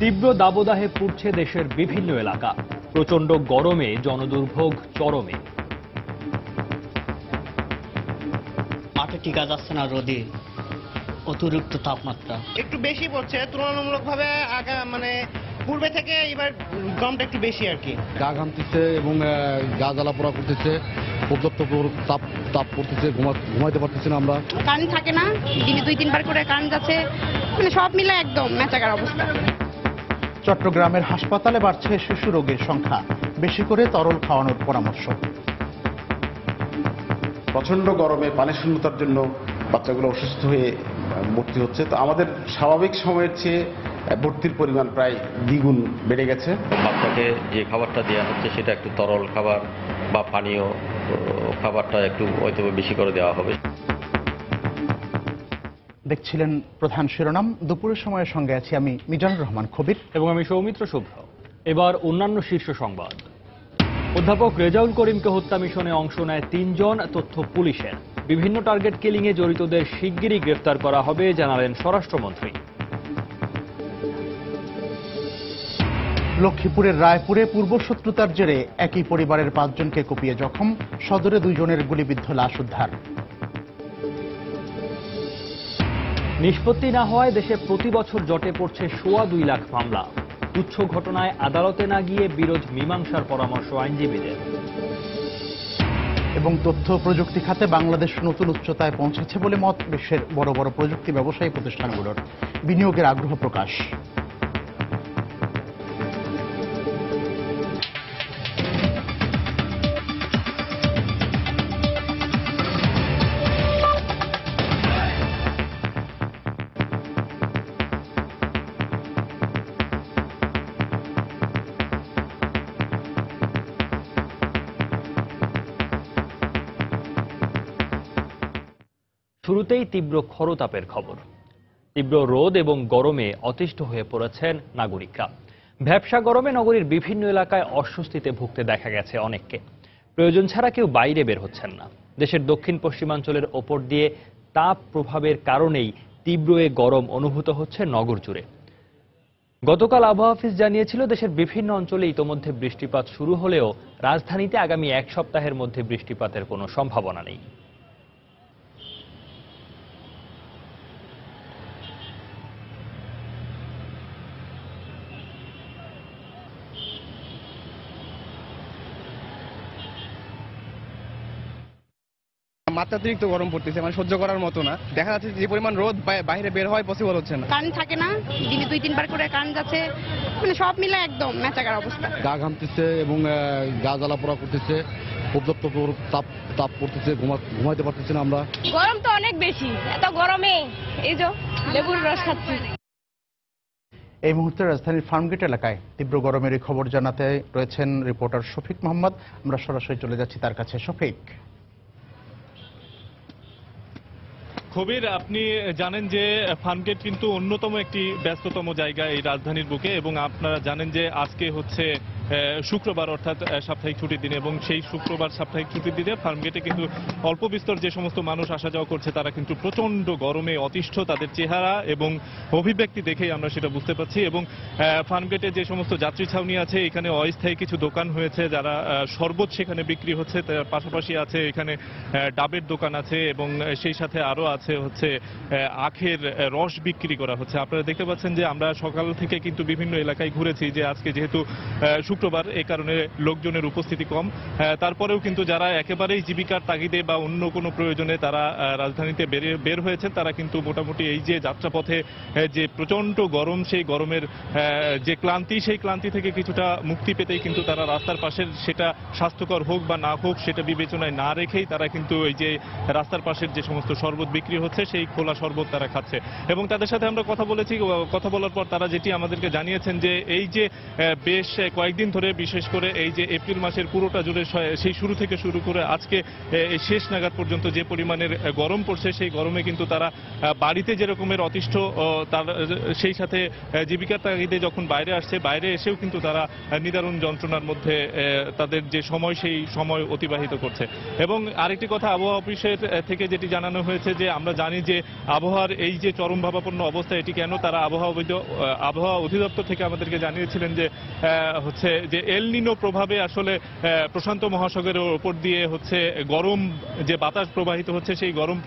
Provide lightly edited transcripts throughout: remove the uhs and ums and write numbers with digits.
তীব্র দাবদাহে পুড়ছে দেশের বিভিন্ন এলাকা। প্রচণ্ড গরমে জনদুর্ভোগ চরমে। মাঠে টিকা যাচ্ছে না রোদে, অতিরিক্ত তাপমাত্রা একটু বেশি পড়ছে তুলনামূলকভাবে মানে পূর্বে থেকে এবার গরমটা একটু বেশি আর কি। গা ঘামতেছে এবং গা জ্বালা পোড়া করতেছে, পর্যাপ্ত তাপ পড়তেছে, ঘুমাইতে পারতেছি না আমরা। কারেন্ট থাকে না, দিনে 2-3 বার করে কারেন্ট যাচ্ছে, মানে সব মিলে একদম মেচাকার অবস্থা। চট্টগ্রামের হাসপাতালে বাড়ছে শিশু রোগীর সংখ্যা, বেশি করে তরল খাওয়ানোর পরামর্শ। প্রচন্ড গরমে পানি শূন্যতার জন্য বাচ্চাগুলো অসুস্থ হয়ে ভর্তি হচ্ছে। তো আমাদের স্বাভাবিক সময়ের চেয়ে ভর্তির পরিমাণ প্রায় দ্বিগুণ বেড়ে গেছে। বাচ্চাকে যে খাবারটা দেওয়া হচ্ছে সেটা একটু তরল খাবার বা পানীয় খাবারটা একটু হয়তো বেশি করে দেওয়া হবে। দেখছিলেন প্রধান শিরোনাম। দুপুরের সময়ের সঙ্গে আছি আমি মিজানুর রহমান খবির এবং আমি সৌমিত্র শুভ্র। এবার অন্যান্য শীর্ষ সংবাদ। অধ্যাপক রেজাউল করিমকে হত্যা মিশনে অংশ নেয় 3 জন, তথ্য পুলিশের। বিভিন্ন টার্গেট কিলিংয়ে জড়িতদের শিগগিরই গ্রেফতার করা হবে জানালেন স্বরাষ্ট্রমন্ত্রী। লক্ষ্মীপুরের রায়পুরে পূর্বশত্রুতার জেরে একই পরিবারের 5 জনকে কুপিয়ে জখম, সদরে 2 জনের গুলিবিদ্ধ লাশ উদ্ধার। নিষ্পত্তি না হওয়ায় দেশে প্রতি বছর জটে পড়ছে 2.25 লাখ মামলা। তুচ্ছ ঘটনায় আদালতে না গিয়ে বিরোধ মীমাংসার পরামর্শ আইনজীবীদের। এবং তথ্য প্রযুক্তি খাতে বাংলাদেশ নতুন উচ্চতায় পৌঁছেছে বলে মত বিশ্বের বড় বড় প্রযুক্তি ব্যবসায়ী প্রতিষ্ঠানগুলোর। বিনিয়োগের আগ্রহ প্রকাশ। শুরুতেই তীব্র খরতাপের খবর। তীব্র রোদ এবং গরমে অতিষ্ঠ হয়ে পড়েছেন নাগরিকরা। ভ্যাপসা গরমে নগরীর বিভিন্ন এলাকায় অস্বস্তিতে ভুগতে দেখা গেছে অনেককে। প্রয়োজন ছাড়া কেউ বাইরে বের হচ্ছেন না। দেশের দক্ষিণ পশ্চিমাঞ্চলের ওপর দিয়ে তাপ প্রভাবের কারণেই তীব্র এ গরম অনুভূত হচ্ছে নগর জুড়ে। গতকাল আবহাওয়া অফিস জানিয়েছিল দেশের বিভিন্ন অঞ্চলে ইতোমধ্যে বৃষ্টিপাত শুরু হলেও রাজধানীতে আগামী 1 সপ্তাহের মধ্যে বৃষ্টিপাতের কোনো সম্ভাবনা নেই। মাত্রাতিরিক্ত গরম পড়তেছে, মানে সহ্য করার মতো না। দেখা যাচ্ছে যে পরিমাণ রোদ বাইরে বের হয় পসিবল হচ্ছে না। কারেন্ট থাকে না, দিনে 2-3 বার করে কারেন্ট যাচ্ছে, মানে সব মিলে একদম মেচাকার অবস্থা। গা ঘামতেছে এবং গা জ্বালা পোড়া করতেছে, পর্যাপ্ত তাপ পড়তেছে, ঘুমাইতে পারতেছি না আমরা। গরম তো অনেক বেশি, এত গরমে এই যে লেবুর রস খাচ্ছি। এই মুহূর্তে রাজধানীর ফার্মগেট এলাকায় তীব্র গরমের এই খবর জানাতে রয়েছেন রিপোর্টার শফিক মোহাম্মদ। আমরা সরাসরি চলে যাচ্ছি তার কাছে। শফিক, খবির, আপনি জানেন যে ফার্মগেট কিন্তু অন্যতম একটি ব্যস্ততম জায়গা এই রাজধানীর বুকে, এবং আপনারা জানেন যে আজকে হচ্ছে শুক্রবার, অর্থাৎ সাপ্তাহিক ছুটির দিন, এবং সেই শুক্রবার সাপ্তাহিক ছুটির দিনে ফার্মগেটে কিন্তু অল্প বিস্তর যে সমস্ত মানুষ আসা যাওয়া করছে তারা কিন্তু প্রচন্ড গরমে অতিষ্ঠ। তাদের চেহারা এবং অভিব্যক্তি দেখেই আমরা সেটা বুঝতে পারছি। এবং ফার্মগেটে যে সমস্ত যাত্রী ছাউনি আছে, এখানে অস্থায়ী কিছু দোকান হয়েছে, যারা শরবত সেখানে বিক্রি হচ্ছে, তার পাশাপাশি আছে এখানে ডাবের দোকান আছে, এবং সেই সাথে আরো আছে হচ্ছে আখের রস বিক্রি করা হচ্ছে। আপনারা দেখতে পাচ্ছেন যে আমরা সকাল থেকে কিন্তু বিভিন্ন এলাকায় ঘুরেছি, যে আজকে যেহেতু শুক্রবার, এই কারণে লোকজনের উপস্থিতি কম। তারপরেও কিন্তু যারা একেবারেই জীবিকার তাগিদে বা অন্য কোনো প্রয়োজনে তারা রাজধানীতে বের হয়েছেন, তারা কিন্তু মোটামুটি এই যে যাত্রাপথে যে প্রচন্ড গরম, সেই গরমের যে ক্লান্তি, সেই ক্লান্তি থেকে কিছুটা মুক্তি পেতেই কিন্তু তারা রাস্তার পাশের, সেটা স্বাস্থ্যকর হোক বা না হোক সেটা বিবেচনায় না রেখেই তারা কিন্তু এই যে রাস্তার পাশের যে সমস্ত শরবত বিক্রি হচ্ছে সেই খোলা শরবত তারা খাচ্ছে। এবং তাদের সাথে আমরা কথা বলেছি, কথা বলার পর তারা যেটি আমাদেরকে জানিয়েছেন যে এই যে বেশ কয়েকদিন ধরে, বিশেষ করে এই যে এপ্রিল মাসের পুরোটা জুড়ে সেই শুরু থেকে শুরু করে আজকে এই শেষ নাগাদ পর্যন্ত যে পরিমাণের গরম পড়ছে, সেই গরমে কিন্তু তারা বাড়িতে যে রকমের অতিষ্ঠ, তার সেই সাথে জীবিকার তাগিদে যখন বাইরে আসছে, বাইরে এসেও কিন্তু তারা নিদারুণ যন্ত্রণার মধ্যে তাদের যে সময়, সেই সময় অতিবাহিত করছে। এবং আরেকটি কথা, আবহাওয়া অফিসের থেকে যেটি জানানো হয়েছে যে আমরা জানি যে আবহাওয়ার এই যে চরমভাবাপন্ন অবস্থা, এটি কেন, তারা আবহাওয়া অধিদপ্তর থেকে আমাদেরকে জানিয়েছিলেন যে হচ্ছে যে এল নিনো প্রভাবে আসলে প্রশান্ত মহাসাগরের ওপর দিয়ে হচ্ছে গরম যে বাতাস প্রবাহিত হচ্ছে, সেই গরম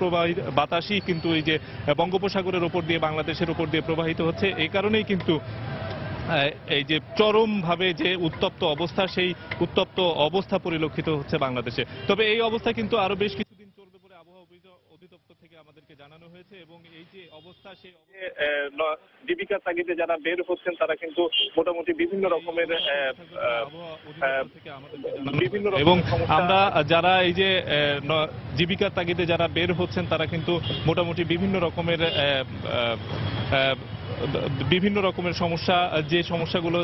বাতাসই কিন্তু এই যে বঙ্গোপসাগরের ওপর দিয়ে, বাংলাদেশের ওপর দিয়ে প্রবাহিত হচ্ছে। এই কারণেই কিন্তু এই যে চরমভাবে যে উত্তপ্ত অবস্থা, সেই উত্তপ্ত অবস্থা পরিলক্ষিত হচ্ছে বাংলাদেশে। তবে এই অবস্থা কিন্তু আরো বেশ কিছুদিন চলবে বলে আবহাওয়া অধিদপ্তর থেকে আমাদেরকে জানানো হয়েছে। এবং এই যে অবস্থা, সেই জীবিকার তাগিদে যারা বের হচ্ছেন তারা কিন্তু মোটামুটি বিভিন্ন রকমের এবং আমরা যারা এই যে জীবিকার তাগিদে যারা বের হচ্ছেন তারা কিন্তু মোটামুটি বিভিন্ন রকমের সমস্যা, যে সমস্যাগুলো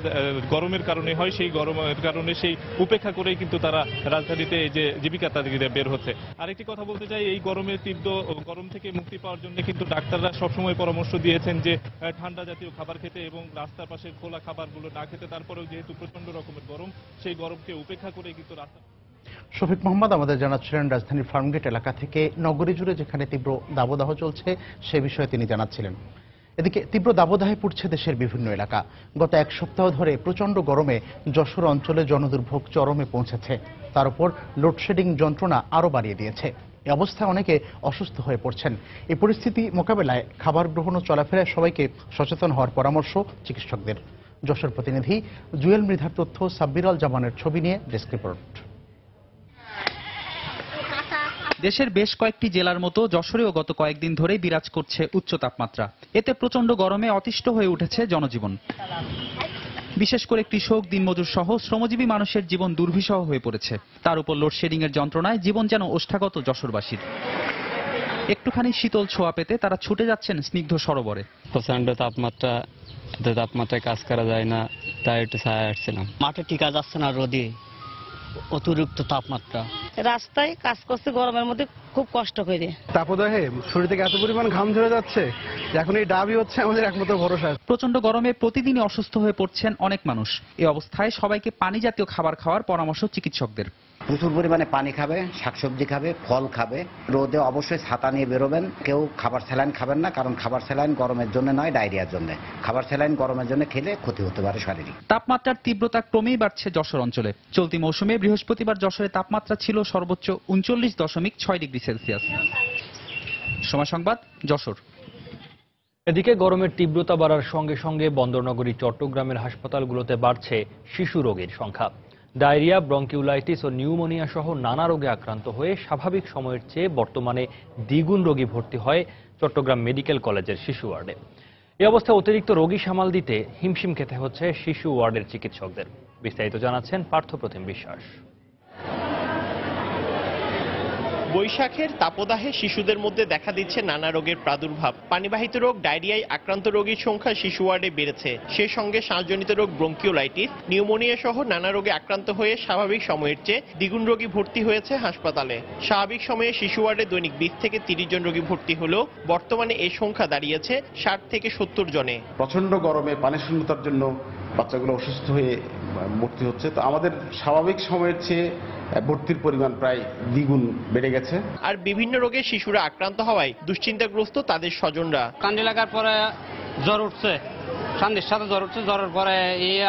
গরমের কারণে হয়, সেই গরমের কারণে সেই উপেক্ষা করেই কিন্তু তারা রাজধানীতে এই যে জীবিকা তাগিদে বের হচ্ছে। আরেকটি কথা বলতে চাই, এই গরমের তীব্র গরম থেকে মুক্তি পাওয়ার জন্য কিন্তু ডাক্তাররা সবসময় পরামর্শ দিয়েছেন যে ঠান্ডা জাতীয় খাবার খেতে এবং রাস্তার পাশে খোলা খাবারগুলো না খেতে। তারপরেও যেহেতু প্রচন্ড রকমের গরম, সেই গরমকে উপেক্ষা করে কিন্তু রাস্তা। শফিক মোহাম্মদ আমাদের জানাচ্ছিলেন রাজধানীর ফার্মগেট এলাকা থেকে, নগরী জুড়ে যেখানে তীব্র দাবদাহ চলছে সে বিষয়ে তিনি জানাচ্ছিলেন। এদিকে তীব্র দাবদাহে পড়ছে দেশের বিভিন্ন এলাকা। গত এক সপ্তাহ ধরে প্রচণ্ড গরমে যশোর অঞ্চলে জনদুর্ভোগ চরমে পৌঁছেছে। তার উপর লোডশেডিং যন্ত্রণা আরও বাড়িয়ে দিয়েছে। এই অবস্থায় অনেকে অসুস্থ হয়ে পড়ছেন। এই পরিস্থিতি মোকাবেলায় খাবার গ্রহণ ও চলাফেরায় সবাইকে সচেতন হওয়ার পরামর্শ চিকিৎসকদের। যশোর প্রতিনিধি জুয়েল মৃধার তথ্য, সাব্বির আল জামানের ছবি নিয়ে ডেস্ক রিপোর্ট। দেশের বেশ কয়েকটি জেলার মতো যশোরেও গত কয়েকদিন ধরেই বিরাজ করছে উচ্চ তাপমাত্রা। এতে প্রচণ্ড গরমে অতিষ্ঠ হয়ে উঠেছে জনজীবন। বিশেষ করে কৃষক, দিনমজুর সহ শ্রমজীবী মানুষের জীবন দুর্বিষহ হয়ে পড়েছে। তার উপর লোডশেডিং এর যন্ত্রণায় জীবন যেন ওষ্ঠাগত যশোরবাসীর। একটুখানি শীতল ছোঁয়া পেতে তারা ছুটে যাচ্ছেন স্নিগ্ধ সরোবরে। প্রচন্ড তাপমাত্রায় কাজ করা যায় না, তাই একটু ছায়া আসছিলাম। মাঠে টিকা যাচ্ছে না, রোদে অতিরিক্ত তাপমাত্রা। রাস্তায় কাজ করছে গরমের মধ্যে, খুব কষ্ট করে। তাপদাহে শরীর থেকে এত পরিমাণ ঘাম ঝরে যাচ্ছে, এখন এই ডাবই হচ্ছে আমাদের একমাত্র ভরসা। প্রচণ্ড গরমে প্রতিদিনই অসুস্থ হয়ে পড়ছেন অনেক মানুষ। এই অবস্থায় সবাইকে পানি জাতীয় খাবার খাওয়ার পরামর্শ চিকিৎসকদের। প্রচুর পরিমাণে পানি খাবে, শাকসবজি খাবে, ফল খাবে। রোদে অবশ্যই ছাতা নিয়ে বেরোবেন। কেউ খাবার স্যালাইন খাবেন না, কারণ খাবার স্যালাইন গরমের জন্য নয়, ডায়রিয়ার জন্য। খাবার স্যালাইন গরমের জন্য খেলে ক্ষতি হতে পারে শারীরিক। তাপমাত্রার তীব্রতা ক্রমেই বাড়ছে যশোর অঞ্চলে। চলতি মৌসুমে বৃহস্পতিবার যশোরে তাপমাত্রা ছিল সর্বোচ্চ 39.6 ডিগ্রি সেলসিয়াস। সময় সংবাদ, যশোর। এদিকে গরমের তীব্রতা বাড়ার সঙ্গে সঙ্গে বন্দরনগরী চট্টগ্রামের হাসপাতালগুলোতে বাড়ছে শিশু রোগীর সংখ্যা। ডায়রিয়া, ব্রঙ্কিউলাইটিস ও নিউমোনিয়া সহ নানা রোগে আক্রান্ত হয়ে স্বাভাবিক সময়ের চেয়ে বর্তমানে দ্বিগুণ রোগী ভর্তি হয় চট্টগ্রাম মেডিকেল কলেজের শিশু ওয়ার্ডে। এই অবস্থায় অতিরিক্ত রোগী সামাল দিতে হিমশিম খেতে হচ্ছে শিশু ওয়ার্ডের চিকিৎসকদের। বিস্তারিত জানাচ্ছেন পার্থপ্রতিম বিশ্বাস। বৈশাখের তাপদাহে শিশুদের মধ্যে দেখা দিচ্ছে নানা রোগের প্রাদুর্ভাব। পানিবাহিত রোগ, ডায়রিয়ায় আক্রান্ত রোগীর সংখ্যা শিশু ওয়ার্ডে বেড়েছে। সে সঙ্গে শ্বাসজনিত রোগ, ব্রঙ্কিওলাইটিস, নিউমোনিয়া সহ নানা রোগে আক্রান্ত হয়ে স্বাভাবিক সময়ের চেয়ে দ্বিগুণ রোগী ভর্তি হয়েছে হাসপাতালে। স্বাভাবিক সময়ে শিশু ওয়ার্ডে দৈনিক 20 থেকে 30 জন রোগী ভর্তি হলেও বর্তমানে এই সংখ্যা দাঁড়িয়েছে 60 থেকে 70 জনে। প্রচন্ড গরমে পানি শূন্যতার জন্য বাচ্চাগুলো অসুস্থ হয়ে ভর্তি হচ্ছে। তো আমাদের স্বাভাবিক সময়ের চেয়ে ভর্তির পরিমাণ প্রায় দ্বিগুণ বেড়ে গেছে। আর বিভিন্ন রোগে শিশুরা আক্রান্ত হওয়ায় দুশ্চিন্তাগ্রস্ত তাদের স্বজনরা। কান্দি লাগার পরে জ্বর উঠছে, সন্ধ্যের সাথে জ্বর উঠছে, জ্বরের পরে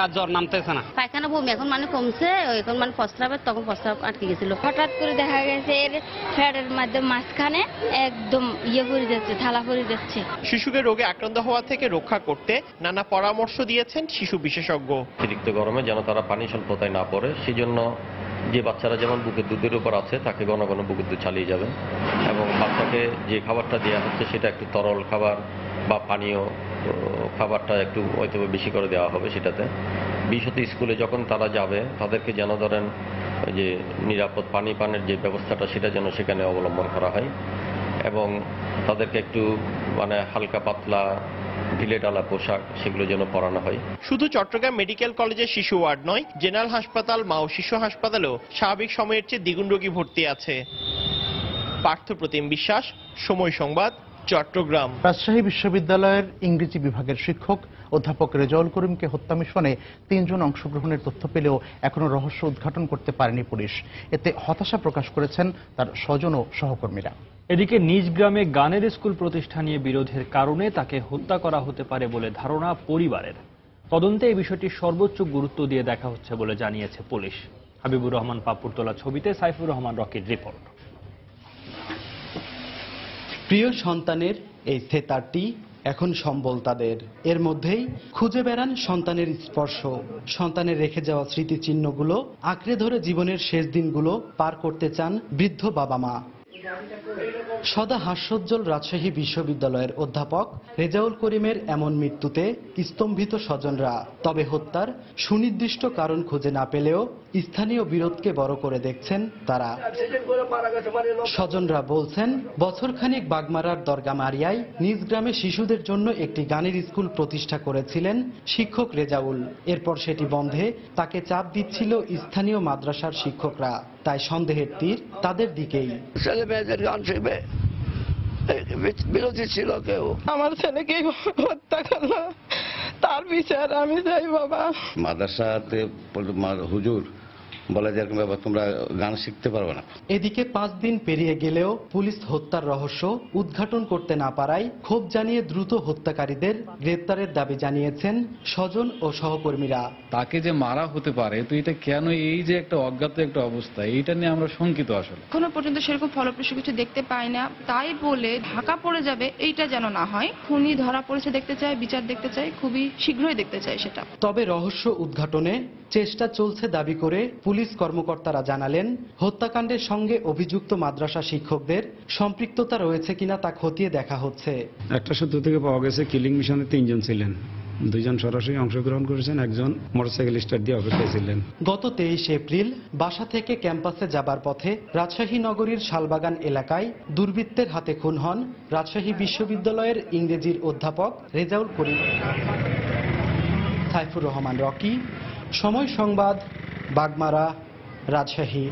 আর জ্বর নামতেছে না। পায়খানা বমি এখন মানে কমছে, এখন মানে প্রস্রাবের, তখন প্রস্রাব আটকে গেছিল। হঠাৎ করে দেখা গেছে এর ফ্যাটের মধ্যে মাঝখানে একদম পড়ে যাচ্ছে, থালা পড়ে যাচ্ছে। শিশুকে রোগে আক্রান্ত হওয়া থেকে রক্ষা করতে নানা পরামর্শ দিয়েছেন শিশু বিশেষজ্ঞ। অতিরিক্ত গরমে যেন তারা পানি স্বল্পতায় না পড়ে, সেই জন্য যে বাচ্চারা যেমন বুকের দুধের উপর আছে তাকে ঘন ঘন বুকের দুধ চালিয়ে যাবেন। এবং বাচ্চাকে যে খাবারটা দেওয়া হচ্ছে সেটা একটু তরল খাবার বা পানীয় খাবারটা একটু হয়তো বেশি করে দেওয়া হবে সেটাতে। বিশেষত স্কুলে যখন তারা যাবে তাদেরকে যেন ধরেন যে নিরাপদ পানি পানের যে ব্যবস্থাটা সেটা যেন সেখানে অবলম্বন করা হয়। এবং তাদেরকে একটু মানে হালকা পাতলা ঢিলেঢালা পোশাক সেগুলো যেন পরানো হয়। শুধু চট্টগ্রাম মেডিকেল কলেজের শিশু ওয়ার্ড নয়, জেনারেল হাসপাতাল, মা ও শিশু হাসপাতালেও স্বাভাবিক সময়ের চেয়ে দ্বিগুণ রোগী ভর্তি আছে। পার্থপ্রতিম বিশ্বাস, সময় সংবাদ, চট্টগ্রাম। রাজশাহী বিশ্ববিদ্যালয়ের ইংরেজি বিভাগের শিক্ষক অধ্যাপক রেজাউল করিমকে হত্যা মিশনে 3 জন অংশগ্রহণের তথ্য পেলেও এখনো রহস্য উদ্ঘাটন করতে পারেনি পুলিশ। এতে হতাশা প্রকাশ করেছেন তার স্বজন ও সহকর্মীরা। এদিকে নিজ গ্রামে গানের স্কুল প্রতিষ্ঠা নিয়ে বিরোধের কারণে তাকে হত্যা করা হতে পারে বলে ধারণা পরিবারের। তদন্তে এই বিষয়টি সর্বোচ্চ গুরুত্ব দিয়ে দেখা হচ্ছে বলে জানিয়েছে পুলিশ। হাবিবুর রহমান পাপ্পুর তোলা ছবিতে সাইফুর রহমান রকির রিপোর্ট। প্রিয় সন্তানের এই থেতারটি এখন সম্বল তাদের। এর মধ্যেই খুঁজে বেড়ান সন্তানের স্পর্শ, সন্তানের রেখে যাওয়া স্মৃতিচিহ্নগুলো আঁকড়ে ধরে জীবনের শেষ দিনগুলো পার করতে চান বৃদ্ধ বাবা মা। সদা হাস্যোজ্জ্বল রাজশাহী বিশ্ববিদ্যালয়ের অধ্যাপক রেজাউল করিমের এমন মৃত্যুতে স্তম্ভিত স্বজনরা। তবে হত্যার সুনির্দিষ্ট কারণ খুঁজে না পেলেও স্থানীয় বিরোধকে বড় করে দেখছেন তারা। স্বজনরা বলছেন, বছরখানেক বাগমারার দরগা মারিয়ায় নিজ গ্রামে শিশুদের জন্য একটি গানের স্কুল প্রতিষ্ঠা করেছিলেন শিক্ষক রেজাউল। এরপর সেটি বন্ধে তাকে চাপ দিচ্ছিল স্থানীয় মাদ্রাসার শিক্ষকরা। তাই সন্দেহের তীর তাদের দিকেই। ছেলে মেয়েদের গান শিখবে, বিরোধী ছিল কেউ। আমার ছেলেকে হত্যা করলো, তার বিচার আমি চাই বাবা। মাদ্রাসাতে হুজুর বলে যে বাবা তোমরা গান শিখতে পারবে না। এদিকে 5 দিন পেরিয়ে গেলেও পুলিশ হত্যার রহস্য উদ্ঘাটন করতে না পারায় ক্ষোভ জানিয়ে দ্রুত হত্যাকারীদের গ্রেপ্তারের দাবি জানিয়েছেন স্বজন ও সহকর্মীরা। তাকে যে মারা হতে পারে, তো এটা কেন, এই যে একটা অজ্ঞাত একটা অবস্থা, এইটা নিয়ে আমরা শঙ্কিত। আসলে এখনো পর্যন্ত সেরকম ফলপ্রসূ কিছু দেখতে পাই না, তাই বলে ঢাকা পড়ে যাবে এইটা যেন না হয়। খুনি ধরা পড়েছে দেখতে চাই, বিচার দেখতে চাই, খুবই শীঘ্রই দেখতে চাই সেটা। তবে রহস্য উদ্ঘাটনে চেষ্টা চলছে দাবি করে পুলিশ কর্মকর্তারা জানালেন, হত্যাকাণ্ডের সঙ্গে অভিযুক্ত মাদ্রাসা শিক্ষকদের সম্পৃক্ততা রয়েছে কিনা তা খতিয়ে দেখা হচ্ছে। একটা সূত্র থেকে পাওয়া গেছে কিলিং মিশনে 3 জন ছিলেন, 2 জন সরাসরি অংশগ্রহণ করেছেন, 1 জন মোটরসাইকেল স্টার্ট দিয়ে অপেক্ষায় ছিলেন। গত 23 এপ্রিল বাসা থেকে ক্যাম্পাসে যাবার পথে রাজশাহী নগরীর শালবাগান এলাকায় দুর্বৃত্তের হাতে খুন হন রাজশাহী বিশ্ববিদ্যালয়ের ইংরেজির অধ্যাপক রেজাউল করিম। সাইফুর রহমান রকি, সময় সংবাদ, বাগমারা, রাজশাহী।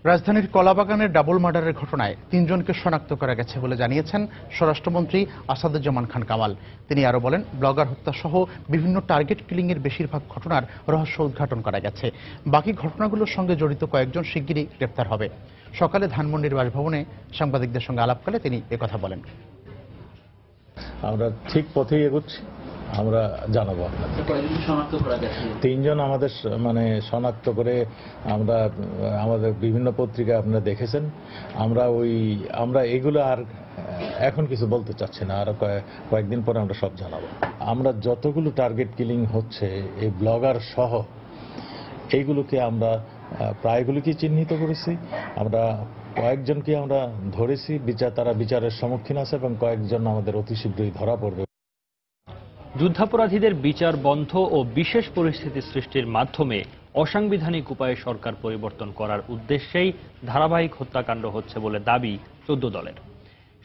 রাজধানীর কলাবাগানের ডাবল মার্ডারের ঘটনায় 3 জনকে শনাক্ত করা গেছে বলে জানিয়েছেন স্বরাষ্ট্রমন্ত্রী আসাদুজ্জামান খান কামাল। তিনি আরো বলেন, ব্লগার হত্যা সহ বিভিন্ন টার্গেট কিলিং এর বেশিরভাগ ঘটনার রহস্য উদ্ঘাটন করা গেছে। বাকি ঘটনাগুলোর সঙ্গে জড়িত কয়েকজন শিগগিরই গ্রেপ্তার হবে। সকালে ধানমন্ডির বাসভবনে সাংবাদিকদের সঙ্গে আলাপকালে তিনি একথা বলেন। আমরা ঠিক পথেই এগোচ্ছি, আমরা জানাবো আপনাদের। 3 জন আমাদের শনাক্ত করে আমরা আমাদের বিভিন্ন পত্রিকা আপনারা দেখেছেন। আমরা এগুলো আর এখন কিছু বলতে চাচ্ছি না, আর কয়েকদিন পরে আমরা সব জানাবো। আমরা যতগুলো টার্গেট কিলিং হচ্ছে এই ব্লগার সহ এইগুলোকে আমরা প্রায়গুলোকে চিহ্নিত করেছি। আমরা কয়েকজনকে আমরা ধরেছি, তারা বিচারের সম্মুখীন আছে এবং কয়েকজন আমাদের অতি শীঘ্রই ধরা পড়বে। যুদ্ধাপরাধীদের বিচার বন্ধ ও বিশেষ পরিস্থিতি সৃষ্টির মাধ্যমে অসাংবিধানিক উপায়ে সরকার পরিবর্তন করার উদ্দেশ্যেই ধারাবাহিক হত্যাকাণ্ড হচ্ছে বলে দাবি 14 দলের।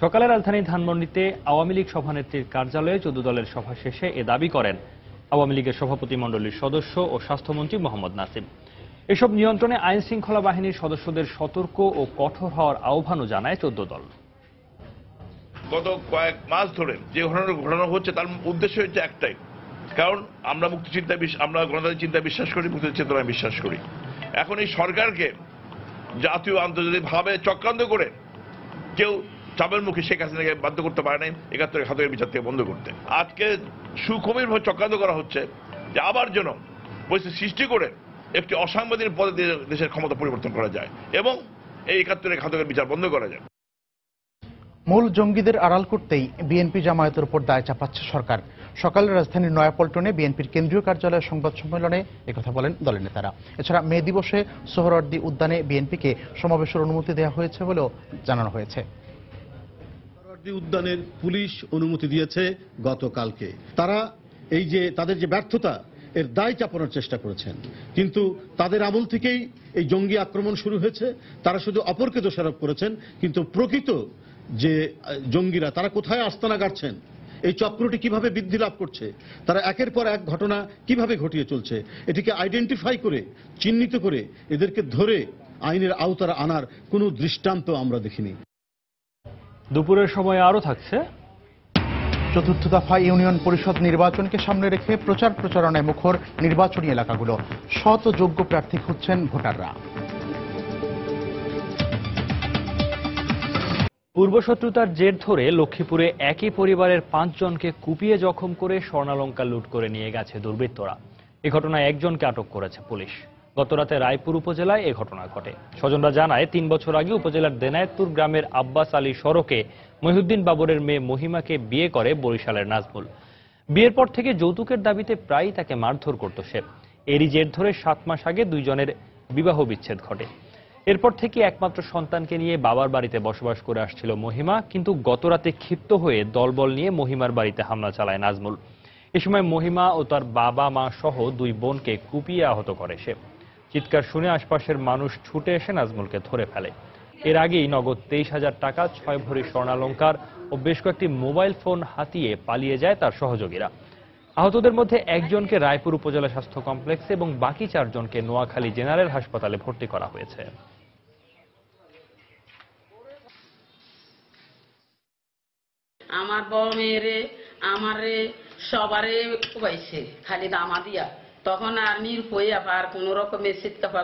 সকালে রাজধানীর ধানমন্ডিতে আওয়ামী লীগ সভানেত্রীর কার্যালয়ে 14 দলের সভা শেষে এ দাবি করেন আওয়ামী লীগের সভাপতিমণ্ডলীর সদস্য ও স্বাস্থ্যমন্ত্রী মোহাম্মদ নাসিম। এসব নিয়ন্ত্রণে আইন শৃঙ্খলা বাহিনীর সদস্যদের সতর্ক ও কঠোর হওয়ার আহ্বানও জানায় 14 দল। গত কয়েক মাস ধরে যে ঘটনা হচ্ছে তার উদ্দেশ্য হচ্ছে একটাই, কারণ আমরা আমরা গণতান্ত্রিক চিন্তায় বিশ্বাস করি, মুক্তির চেতনায় বিশ্বাস করি। এখন এই সরকারকে জাতীয় আন্তর্জাতিক ভাবে চক্রান্ত করে কেউ চাপের মুখে শেখ হাসিনাকে বাধ্য করতে পারে নাই 71 ঘাতকের বিচার থেকে বন্ধ করতে। আজকে সুগভীরভাবে চক্রান্ত করা হচ্ছে যে আবার যেন পরিস্থিতি সৃষ্টি করে একটি অসাংবিধানিক পদ্ধতি দেশের ক্ষমতা পরিবর্তন করা যায় এবং এই 71 ঘাতকের বিচার বন্ধ করা যায়। মূল জঙ্গিদের আড়াল করতেই বিএনপি জামায়াতের উপর দায় চাপাচ্ছে সরকার। সকালে রাজধানীর নয়াপল্টনে বিএনপির কেন্দ্রীয় কার্যালয়ের সংবাদ সম্মেলনে একথা বলেন দলের নেতারা। এছাড়া মে দিবসে সোহরাওয়ার্দী উদ্যানে বিএনপিকে সমাবেশের অনুমতি দেওয়া হয়েছে বলেও জানানো হয়েছে। সোহরাওয়ার্দী উদ্যানের পুলিশ অনুমতি দিয়েছে গতকালকে। তারা এই যে তাদের যে ব্যর্থতা এর দায় চাপানোর চেষ্টা করেছেন, কিন্তু তাদের আমল থেকেই এই জঙ্গি আক্রমণ শুরু হয়েছে। তারা শুধু অপরকে দোষারোপ করেছেন, কিন্তু প্রকৃত যে জঙ্গিরা তারা কোথায় আস্তানা গাড়ছেন এই চক্রটি কিভাবে বৃদ্ধি লাভ করছে, তারা একের পর এক ঘটনা কিভাবে ঘটিয়ে চলছে, এটিকে আইডেন্টিফাই করে চিহ্নিত করে এদেরকে ধরে আইনের আওতায় আনার কোনো দৃষ্টান্ত আমরা দেখিনি। দুপুরের সময় আরও থাকছে। চতুর্থ দফা ইউনিয়ন পরিষদ নির্বাচনকে সামনে রেখে প্রচারণায় মুখর নির্বাচনী এলাকাগুলো। সৎ ও যোগ্য প্রার্থী খুঁজছেন ভোটাররা। পূর্বশত্রুতার জের ধরে লক্ষ্মীপুরে একই পরিবারের 5 জনকে কুপিয়ে জখম করে স্বর্ণালঙ্কার লুট করে নিয়ে গেছে দুর্বৃত্তরা। এ ঘটনায় একজনকে আটক করেছে পুলিশ। গতরাতে রায়পুর উপজেলায় এ ঘটনা ঘটে। স্বজনরা জানায় 3 বছর আগে উপজেলার দেনায়েতপুর গ্রামের আব্বাস আলী সড়কে মহিউদ্দিন বাবরের মেয়ে মহিমাকে বিয়ে করে বরিশালের নাজমুল। বিয়ের পর থেকে যৌতুকের দাবিতে প্রায়ই তাকে মারধর করত সে। এরই জের ধরে 7 মাস আগে 2 জনের বিবাহ বিচ্ছেদ ঘটে। এরপর থেকে একমাত্র সন্তানকে নিয়ে বাবার বাড়িতে বসবাস করে আসছিল মহিমা, কিন্তু গতরাতে ক্ষিপ্ত হয়ে দলবল নিয়ে মহিমার বাড়িতে হামলা চালায় নাজমুল। এ সময় মহিমা ও তার বাবা মা সহ 2 বোনকে কুপিয়ে আহত করে সে। চিৎকার শুনে আশপাশের মানুষ ছুটে এসে নাজমুলকে ধরে ফেলে। এর আগেই নগদ 23,000 টাকা, 6 ভরি স্বর্ণালঙ্কার ও বেশ কয়েকটি মোবাইল ফোন হাতিয়ে পালিয়ে যায় তার সহযোগীরা। আহতদের মধ্যে একজনকে রায়পুর উপজেলা স্বাস্থ্য কমপ্লেক্সে এবং বাকি 4 জনকে নোয়াখালী জেনারেল হাসপাতালে ভর্তি করা হয়েছে। আমার বড় মেয়েরে আমারে সবারে কুবাইছে, খালি দামা দিয়া। তখন আর নির্ভয়ে আর কোন রকমের চিৎকার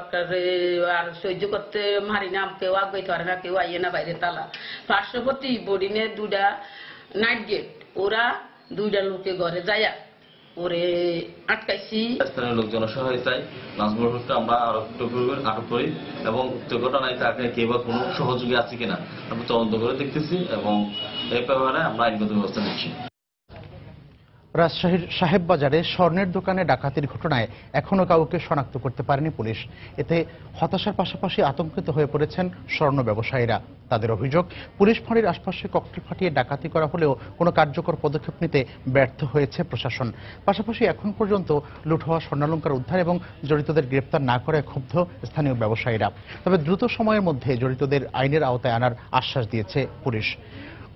আর সহ্য করতে মারি না, কেউ আগাইতে পারে না, কেউ আইয়ে না, বাইরে তালা। পার্শ্ববর্তী বোর্ডিংয়ে 2টা নাইট গেট, ওরা 2টা লোকে ঘরে যায়া ওরে আটকাইছি। স্থানীয় লোকজন সহায়তায় নাজমুল হককে আমরা আটক করি এবং উক্ত ঘটনায় তাকে কেউ বা কোনো সহযোগী আছে কিনা আমরা তদন্ত করে দেখতেছি এবং এই ব্যাপারে আমরা আইনগত ব্যবস্থা নিচ্ছি। রাজশাহীর সাহেববাজারে স্বর্ণের দোকানে ডাকাতির ঘটনায় এখনো কাউকে শনাক্ত করতে পারেনি পুলিশ। এতে হতাশার পাশাপাশি আতঙ্কিত হয়ে পড়েছেন স্বর্ণ ব্যবসায়ীরা। তাদের অভিযোগ, পুলিশ ফাঁড়ির আশপাশে ককটেল ফাটিয়ে ডাকাতি করা হলেও কোনো কার্যকর পদক্ষেপ নিতে ব্যর্থ হয়েছে প্রশাসন। পাশাপাশি এখন পর্যন্ত লুট হওয়া স্বর্ণালঙ্কার উদ্ধার এবং জড়িতদের গ্রেপ্তার না করায় ক্ষুব্ধ স্থানীয় ব্যবসায়ীরা। তবে দ্রুত সময়ের মধ্যে জড়িতদের আইনের আওতায় আনার আশ্বাস দিয়েছে পুলিশ।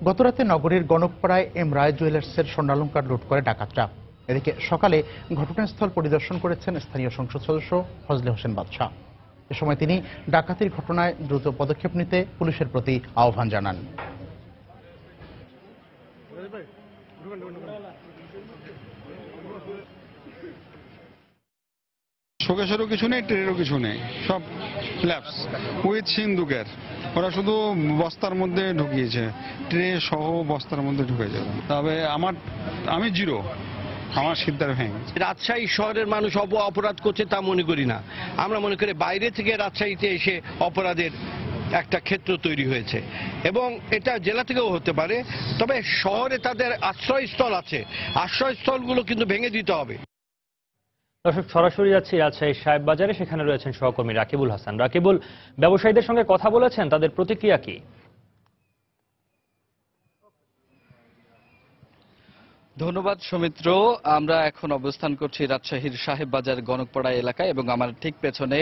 গতরাতে নগরীর গণকপাড়ায় এম রায় জুয়েলার্সের স্বর্ণালঙ্কার লুট করে ডাকাতরা। এদিকে সকালে ঘটনাস্থল পরিদর্শন করেছেন স্থানীয় সংসদ সদস্য ফজলে হোসেন বাদশা। এ সময় তিনি ডাকাতির ঘটনায় দ্রুত পদক্ষেপ নিতে পুলিশের প্রতি আহ্বান জানান। শোকেশেরও কিছু নেই, ট্রেনেরও কিছু নেই, সব ল্যাপস উইথ সিন্দুকের। ওরা শুধু বস্তার মধ্যে ঢুকিয়েছে, ট্রে সহ বস্তার মধ্যে ঢুকে যাবে। তবে আমি জিরো, আমার সিদ্ধার ভেঙে। রাজশাহী শহরের মানুষ অপরাধ করছে তা মনে করি না। আমরা মনে করি বাইরে থেকে রাজশাহীতে এসে অপরাধের একটা ক্ষেত্র তৈরি হয়েছে এবং এটা জেলা থেকেও হতে পারে। তবে শহরে তাদের আশ্রয়স্থল আছে, আশ্রয়স্থলগুলো কিন্তু ভেঙে দিতে হবে। দর্শক, সরাসরি যাচ্ছি রাজশাহীর সাহেববাজারে, সেখানে রয়েছেন সহকর্মী রাকিবুল হাসান। রাকিবুল, ব্যবসায়ীদের সঙ্গে কথা বলেছেন, তাদের প্রতিক্রিয়া কি? ধন্যবাদ সৌমিত্র। আমরা এখন অবস্থান করছি রাজশাহীর সাহেববাজার গণকপাড়া এলাকায় এবং আমার ঠিক পেছনে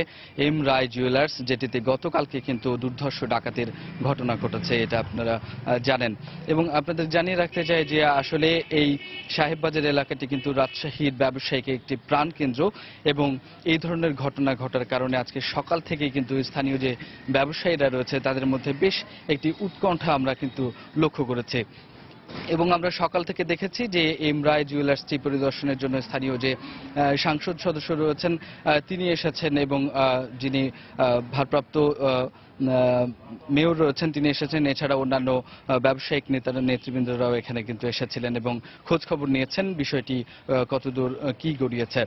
এম রায় জুয়েলার্স, যেটিতে গতকালকে কিন্তু দুর্ধর্ষ ডাকাতির ঘটনা ঘটেছে, এটা আপনারা জানেন। এবং আপনাদের জানিয়ে রাখতে চাই যে আসলে এই সাহেববাজার এলাকাটি কিন্তু রাজশাহীর ব্যবসায়িক একটি প্রাণকেন্দ্র এবং এই ধরনের ঘটনা ঘটার কারণে আজকে সকাল থেকেই কিন্তু স্থানীয় যে ব্যবসায়ীরা রয়েছে তাদের মধ্যে বেশ একটি উৎকণ্ঠা আমরা কিন্তু লক্ষ্য করেছি। এবং আমরা সকাল থেকে দেখেছি যে এম রায় জুয়েলার্সটি পরিদর্শনের জন্য স্থানীয় যে সংসদ সদস্য রয়েছেন তিনি এসেছেন এবং যিনি ভারপ্রাপ্ত মেয়র রয়েছেন তিনি এসেছেন। এছাড়া অন্যান্য ব্যবসায়িক নেতৃবৃন্দরাও এখানে কিন্তু এসেছিলেন এবং খোঁজ খবর নিয়েছেন বিষয়টি কতদূর কি গড়িয়েছে।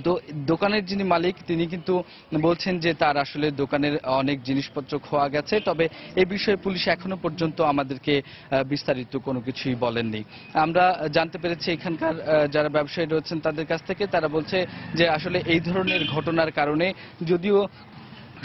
তো দোকানের যিনি মালিক তিনি কিন্তু বলছেন যে তার আসলে দোকানের অনেক জিনিসপত্র খোয়া গেছে, তবে এই বিষয়ে পুলিশ এখনো পর্যন্ত আমাদেরকে বিস্তারিত কোনো কিছুই বলেননি। আমরা জানতে পেরেছি এখানকার যারা ব্যবসায়ী রয়েছেন তাদের কাছ থেকে, তারা বলছে যে আসলে এই ধরনের ঘটনার কারণে যদিও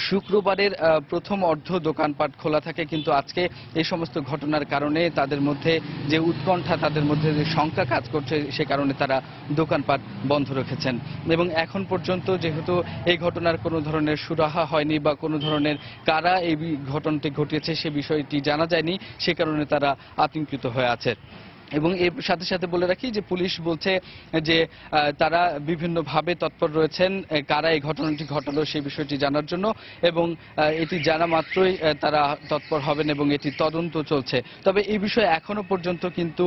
শুক্রবারের প্রথম অর্ধ দোকানপাট খোলা থাকে, কিন্তু আজকে এই সমস্ত ঘটনার কারণে তাদের মধ্যে যে উৎকণ্ঠা, তাদের মধ্যে যে শঙ্কা কাজ করছে, সে কারণে তারা দোকানপাট বন্ধ রেখেছেন। এবং এখন পর্যন্ত যেহেতু এই ঘটনার কোনো ধরনের সুরাহা হয়নি বা কোনো ধরনের কারা এই ঘটনাটি ঘটিয়েছে সে বিষয়টি জানা যায়নি, সে কারণে তারা আতঙ্কিত হয়ে আছে। এবং এর সাথে সাথে বলে রাখি যে পুলিশ বলছে যে তারা বিভিন্নভাবে তৎপর রয়েছেন কারা এই ঘটনাটি ঘটালো সেই বিষয়টি জানার জন্য, এবং এটি জানা মাত্রই তারা তৎপর হবেন এবং এটি তদন্ত চলছে। তবে এই বিষয়ে এখনো পর্যন্ত কিন্তু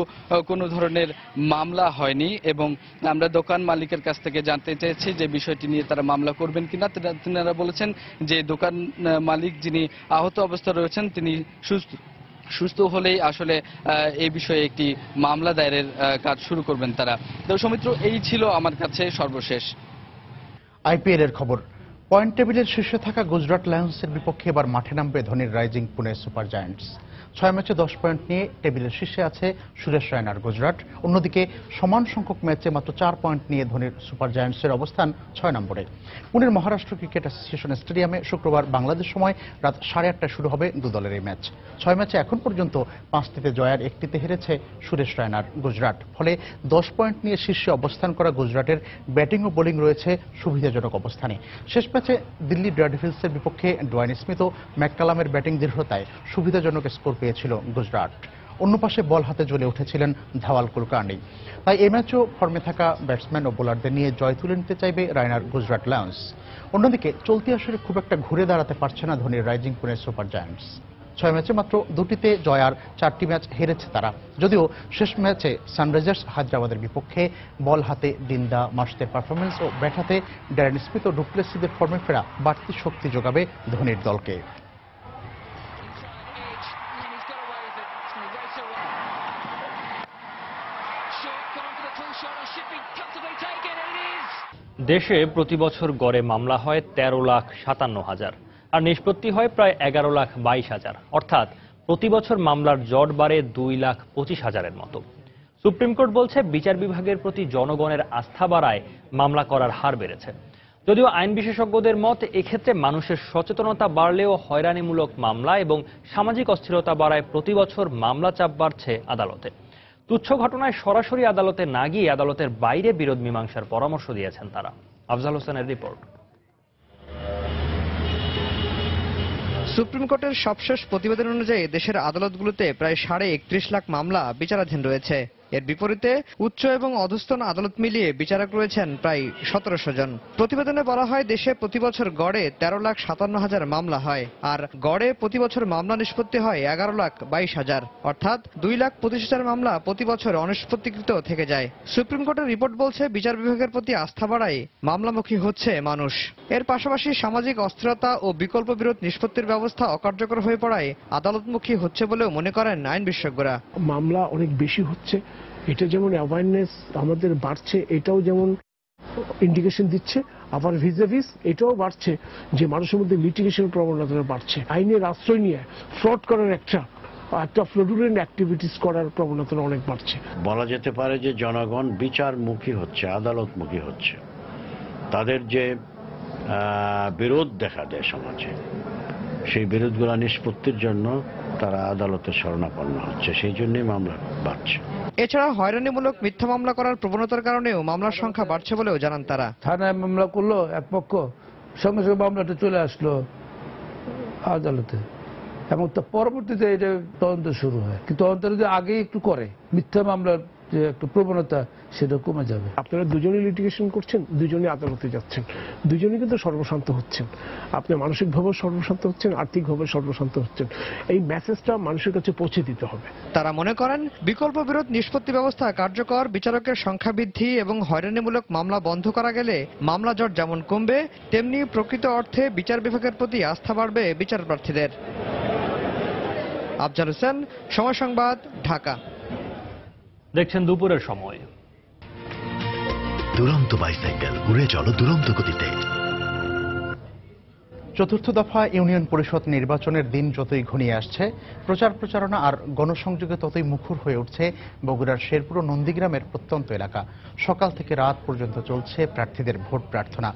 কোনো ধরনের মামলা হয়নি, এবং আমরা দোকান মালিকের কাছ থেকে জানতে চেয়েছি যে বিষয়টি নিয়ে তারা মামলা করবেন কিনা। তিনারা বলেছেন যে দোকান মালিক যিনি আহত অবস্থায় রয়েছেন তিনি সুস্থ হলেই আসলে এই বিষয়ে একটি মামলা দায়েরের কাজ শুরু করবেন তারা। তো সৌমিত্র, এই ছিল আমার কাছে সর্বশেষ। আইপিএল এর খবর। পয়েন্ট টেবিলের শীর্ষে থাকা গুজরাট লায়ন্সের বিপক্ষে এবার মাঠে নামবে ধোনির রাইজিং পুনে সুপার জায়ান্টস। 6 ম্যাচে 10 পয়েন্ট নিয়ে টেবিলের শীর্ষে আছে সুরেশ রায়নার গুজরাট। অন্যদিকে সমান সংখ্যক ম্যাচে মাত্র 4 পয়েন্ট নিয়ে ধোনির সুপার জায়ান্টসের অবস্থান 6 নম্বরে। পুনের মহারাষ্ট্র ক্রিকেট অ্যাসোসিয়েশন স্টেডিয়ামে শুক্রবার বাংলাদেশ সময় রাত 8:30টায় শুরু হবে দু দলের এই ম্যাচ। 6 ম্যাচে এখন পর্যন্ত 5টিতে জয় আর 1টিতে হেরেছে সুরেশ রায়নার গুজরাট। ফলে 10 পয়েন্ট নিয়ে শীর্ষে অবস্থান করা গুজরাটের ব্যাটিং ও বোলিং রয়েছে সুবিধাজনক অবস্থানে। শেষ ম্যাচে দিল্লি ডেয়ারডেভিলসের বিপক্ষে ডোয়াইন স্মিথ ও ম্যাককালামের ব্যাটিং দৃঢ়তায় সুবিধাজনক স্কোর পেয়েছিল গুজরাট। অন্য পাশে বল হাতে জ্বলে উঠেছিলেন ধাওয়াল কুলকার্নি। তাই এই ম্যাচও ফর্মে থাকা ব্যাটসম্যান ও বোলারদের নিয়ে জয় তুলে নিতে চাইবে রায়নার গুজরাট লায়ন্স। অন্যদিকে চলতি আসরে খুব একটা ঘুরে দাঁড়াতে পারছে না ধোনির রাইজিং পুনে সুপার জায়ান্টস। 6 ম্যাচে মাত্র 2টিতে জয় আর 4টি ম্যাচ হেরেছে তারা। যদিও শেষ ম্যাচে সানরাইজার্স হায়দ্রাবাদের বিপক্ষে বল হাতে দিন্দা মাস্তের পারফরমেন্স ও ব্যাট হাতে ড্যারেন স্মিথ ও ডুপ্লেসিদের ফর্মে ফেরা বাড়তি শক্তি যোগাবে ধোনির দলকে। দেশে প্রতি বছর গড়ে মামলা হয় 13,57,000 আর নিষ্পত্তি হয় প্রায় 11,22,000, অর্থাৎ প্রতি বছর মামলার জট বাড়ে 2,25,000-এর মতো। সুপ্রিম কোর্ট বলছে বিচার বিভাগের প্রতি জনগণের আস্থা বাড়ায় মামলা করার হার বেড়েছে। যদিও আইন বিশেষজ্ঞদের মত এক্ষেত্রে মানুষের সচেতনতা বাড়লেও হয়রানিমূলক মামলা এবং সামাজিক অস্থিরতা বাড়ায় প্রতি বছর মামলা চাপ বাড়ছে আদালতে। তুচ্ছ ঘটনায় সরাসরি আদালতে না গিয়ে আদালতের বাইরে বিরোধ মীমাংসার পরামর্শ দিয়েছেন তারা। আফজাল হোসেনের রিপোর্ট। সুপ্রিম কোর্টের সবশেষ প্রতিবেদন অনুযায়ী দেশের আদালতগুলোতে প্রায় 31.5 লাখ মামলা বিচারাধীন রয়েছে। এর বিপরীতে উচ্চ এবং অধস্তন আদালত মিলিয়ে বিচারক রয়েছেন প্রায় 1700 জন। প্রতিবেদনে বলা হয় দেশে প্রতি বছর গড়ে 13,57,000 মামলা হয়, আর গড়ে প্রতি বছর মামলা নিষ্পত্তি হয় 11,22,000, অর্থাৎ 2,25,000 মামলা প্রতি বছর অনিষ্পত্তিকৃত থেকে যায়। সুপ্রিম কোর্টের রিপোর্ট বলছে বিচার বিভাগের প্রতি আস্থা বাড়ায় মামলামুখী হচ্ছে মানুষ। এর পাশাপাশি সামাজিক অস্থিরতা ও বিকল্প বিরোধ নিষ্পত্তির ব্যবস্থা অকার্যকর হয়ে পড়ায় আদালতমুখী হচ্ছে বলেও মনে করেন আইন বিশেষজ্ঞরা। মামলা অনেক বেশি হচ্ছে, এটা যেমন অ্যাওয়ারনেস আমাদের বাড়ছে, এটাও যেমন ইন্ডিকেশন দিচ্ছে, আবার ভিজাভিস এটাও বাড়ছে যে মানুষের মধ্যে লিটিগেশন প্রবণতা বাড়ছে। আইনের আশ্রয় নিয়ে ফ্রড করার একটা ফ্রডুলেন্ট অ্যাক্টিভিটিস করার প্রবণতা অনেক বাড়ছে। বলা যেতে পারে যে জনগণ বিচারমুখী হচ্ছে, আদালতমুখী হচ্ছে। তাদের যে বিরোধ দেখা দেয় সমাজে, সেই বিরোধগুলো নিষ্পত্তির জন্য তারা আদালতের শরণাপন্ন হচ্ছে, সেই জন্যই মামলা বাড়ছে। এছাড়া হয়রানিমূলক মিথ্যা মামলা করার প্রবণতার কারণেও মামলার সংখ্যা বাড়ছে বলেও জানান তারা। থানায় মামলা করলো এক পক্ষ, সঙ্গে সঙ্গে মামলাটা চলে আসলো আদালতে, এবং তো পরবর্তীতে এটা তদন্ত শুরু হয়। কিন্তু তদন্ত যদি আগেই একটু করে, মিথ্যা মামলার যে একটা প্রবণতা সেটা কমে যাবে। আপনারা দুজনেই লিটিগেশন করছেন, দুজনেই আদালতে যাচ্ছেন, দুজনেই কিন্তু সর্বশান্ত হচ্ছেন। আপনি মানসিকভাবে সর্বশান্ত হচ্ছেন, আর্থিকভাবে সর্বশান্ত হচ্ছেন। এই মেসেজটা মানুষের কাছে পৌঁছে দিতে হবে। তারা মনে করেন বিকল্প বিরোধ নিষ্পত্তি ব্যবস্থা কার্যকর, বিচারকের সংখ্যা বৃদ্ধি এবং হয়রানিমূলক মামলা বন্ধ করা গেলে মামলা জট যেমন কমবে, তেমনি প্রকৃত অর্থে বিচার বিভাগের প্রতি আস্থা বাড়বে বিচার প্রার্থীদের। আফজাল হোসেন, সময় সংবাদ, ঢাকা। দেখছেন দুপুরের সময়। দুরন্ত বাইসাইকেল, উড়ে চলো দুরন্ত গতিতে। চতুর্থ দফা ইউনিয়ন পরিষদ নির্বাচনের দিন যতই ঘনিয়ে আসছে, প্রচার প্রচারণা আর গণসংযোগে ততই মুখর হয়ে উঠছে বগুড়ার শেরপুর ও নন্দীগ্রামের প্রত্যন্ত এলাকা। সকাল থেকে রাত পর্যন্ত চলছে প্রার্থীদের ভোট প্রার্থনা।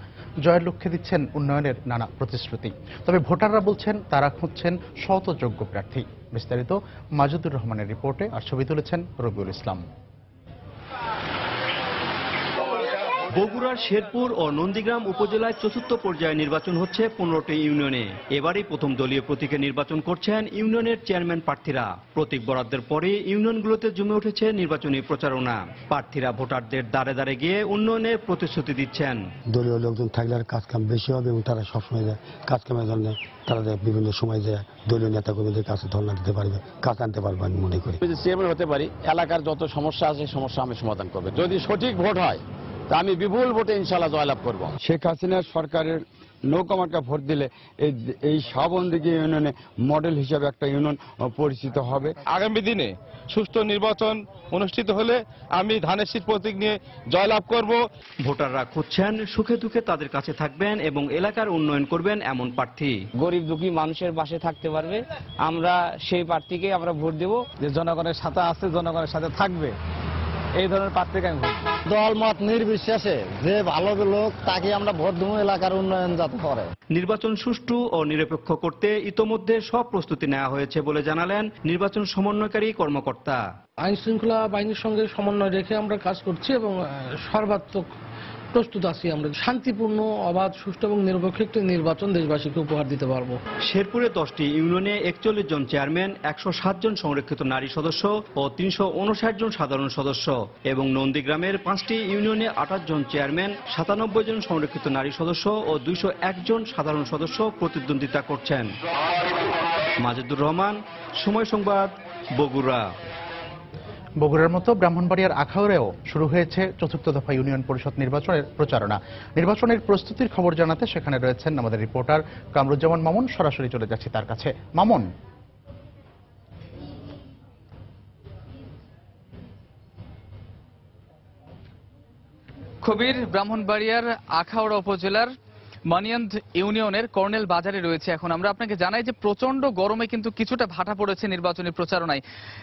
জয়ের লক্ষ্যে দিচ্ছেন উন্নয়নের নানা প্রতিশ্রুতি। তবে ভোটাররা বলছেন তারা খুঁজছেন সৎ ও যোগ্য প্রার্থী। বিস্তারিত মাজুদুর রহমানের রিপোর্টে, আর ছবি তুলেছেন রবিউল ইসলাম। বগুড়ার শেরপুর ও নন্দীগ্রাম উপজেলায় চতুর্থ পর্যায়ে নির্বাচন হচ্ছে 15টি ইউনিয়নে। এবারই প্রথম দলীয় প্রতীকে নির্বাচন করছেন ইউনিয়নের চেয়ারম্যান প্রার্থীরা। প্রতীক বরাদ্দের পরে ইউনিয়নগুলোতে জমে উঠেছে নির্বাচনী প্রচারণা। প্রার্থীরা ভোটারদের দ্বারে দ্বারে গিয়ে উন্নয়নের প্রতিশ্রুতি দিচ্ছেন। দলীয় লোকজন থাকলে আর কাজ কাম বেশি হবে এবং তারা সবসময় কাজ কামের জন্য তারা বিভিন্ন সময় যে দলীয় নেতা কর্মীদের কাছে ধর্ণা দিতে পারবে, কাজ আনতে পারবে আমি মনে করি। চেয়ারম্যান হতে পারি, এলাকার যত সমস্যা আছে সমস্যা আমি সমাধান করবো। যদি সঠিক ভোট হয় তা আমি বিপুল ভোটে ইনশাআল্লাহ জয়লাভ করব। শেখ হাসিনার সরকারের নৌকামার্কা ভোট দিলে এই শাহবন্দিগি ইউনিয়নে মডেল হিসাবে একটা ইউনিয়ন পরিচিত হবে। আগামী দিনে সুষ্ঠু নির্বাচন অনুষ্ঠিত হলে আমি ধানের শীষ প্রতীক নিয়ে জয়লাভ করব। ভোটাররা খুঁজছেন সুখে দুঃখে তাদের কাছে থাকবেন এবং এলাকার উন্নয়ন করবেন এমন প্রার্থী। গরিব দুঃখী মানুষের পাশে থাকতে পারবে, আমরা সেই প্রার্থীকে আমরা ভোট দেব যে জনগণের সাথে আছে, জনগণের সাথে থাকবে, এই ধরনের প্রার্থীকে আমি ভোট দেব। দলমত নির্বিশেষে যে ভালো লোক তাকে আমরা ভোট দেবো, এলাকার উন্নয়ন যাতে করে। নির্বাচন সুষ্ঠু ও নিরপেক্ষ করতে ইতোমধ্যে সব প্রস্তুতি নেওয়া হয়েছে বলে জানালেন নির্বাচন সমন্বয়কারী কর্মকর্তা। আইন শৃঙ্খলা বাহিনীর সঙ্গে সমন্বয় রেখে আমরা কাজ করছি এবং সর্বাত্মক প্রস্তুত আছি। আমরা শান্তিপূর্ণ, অবাধ, সুষ্ঠু এবং নিরপেক্ষ একটি নির্বাচন দেশবাসীকে উপহার দিতে পারবো। শেরপুরে 10টি ইউনিয়নে 41 জন চেয়ারম্যান, 107 জন সংরক্ষিত নারী সদস্য ও 359 জন সাধারণ সদস্য এবং নন্দীগ্রামের 5টি ইউনিয়নে 28 জন চেয়ারম্যান, 97 জন সংরক্ষিত নারী সদস্য ও 201 জন সাধারণ সদস্য প্রতিদ্বন্দ্বিতা করছেন। মাজেদুর রহমান, সময় সংবাদ, বগুড়া। বগুড়ার মতো ব্রাহ্মণবাড়িয়ার আখাউড়েও শুরু হয়েছে চতুর্থ দফা ইউনিয়ন পরিষদ নির্বাচনের প্রচারণা। নির্বাচনের প্রস্তুতির খবর জানাতে সেখানে রয়েছেন আমাদের রিপোর্টার কামরুজ্জামান মামুন। সরাসরি চলে যাচ্ছি তার কাছে। মামুন, কবির, ব্রাহ্মণবাড়িয়ার আখাউড়া উপজেলার মানিয়ান্দ ইউনিয়নের কর্নেল বাজারে রয়েছে এখন। আমরা আপনাকে জানাই যে প্রচন্ড গরমে কিন্তু কিছুটা ভাটা পড়েছে নির্বাচনী প্রচারণায়।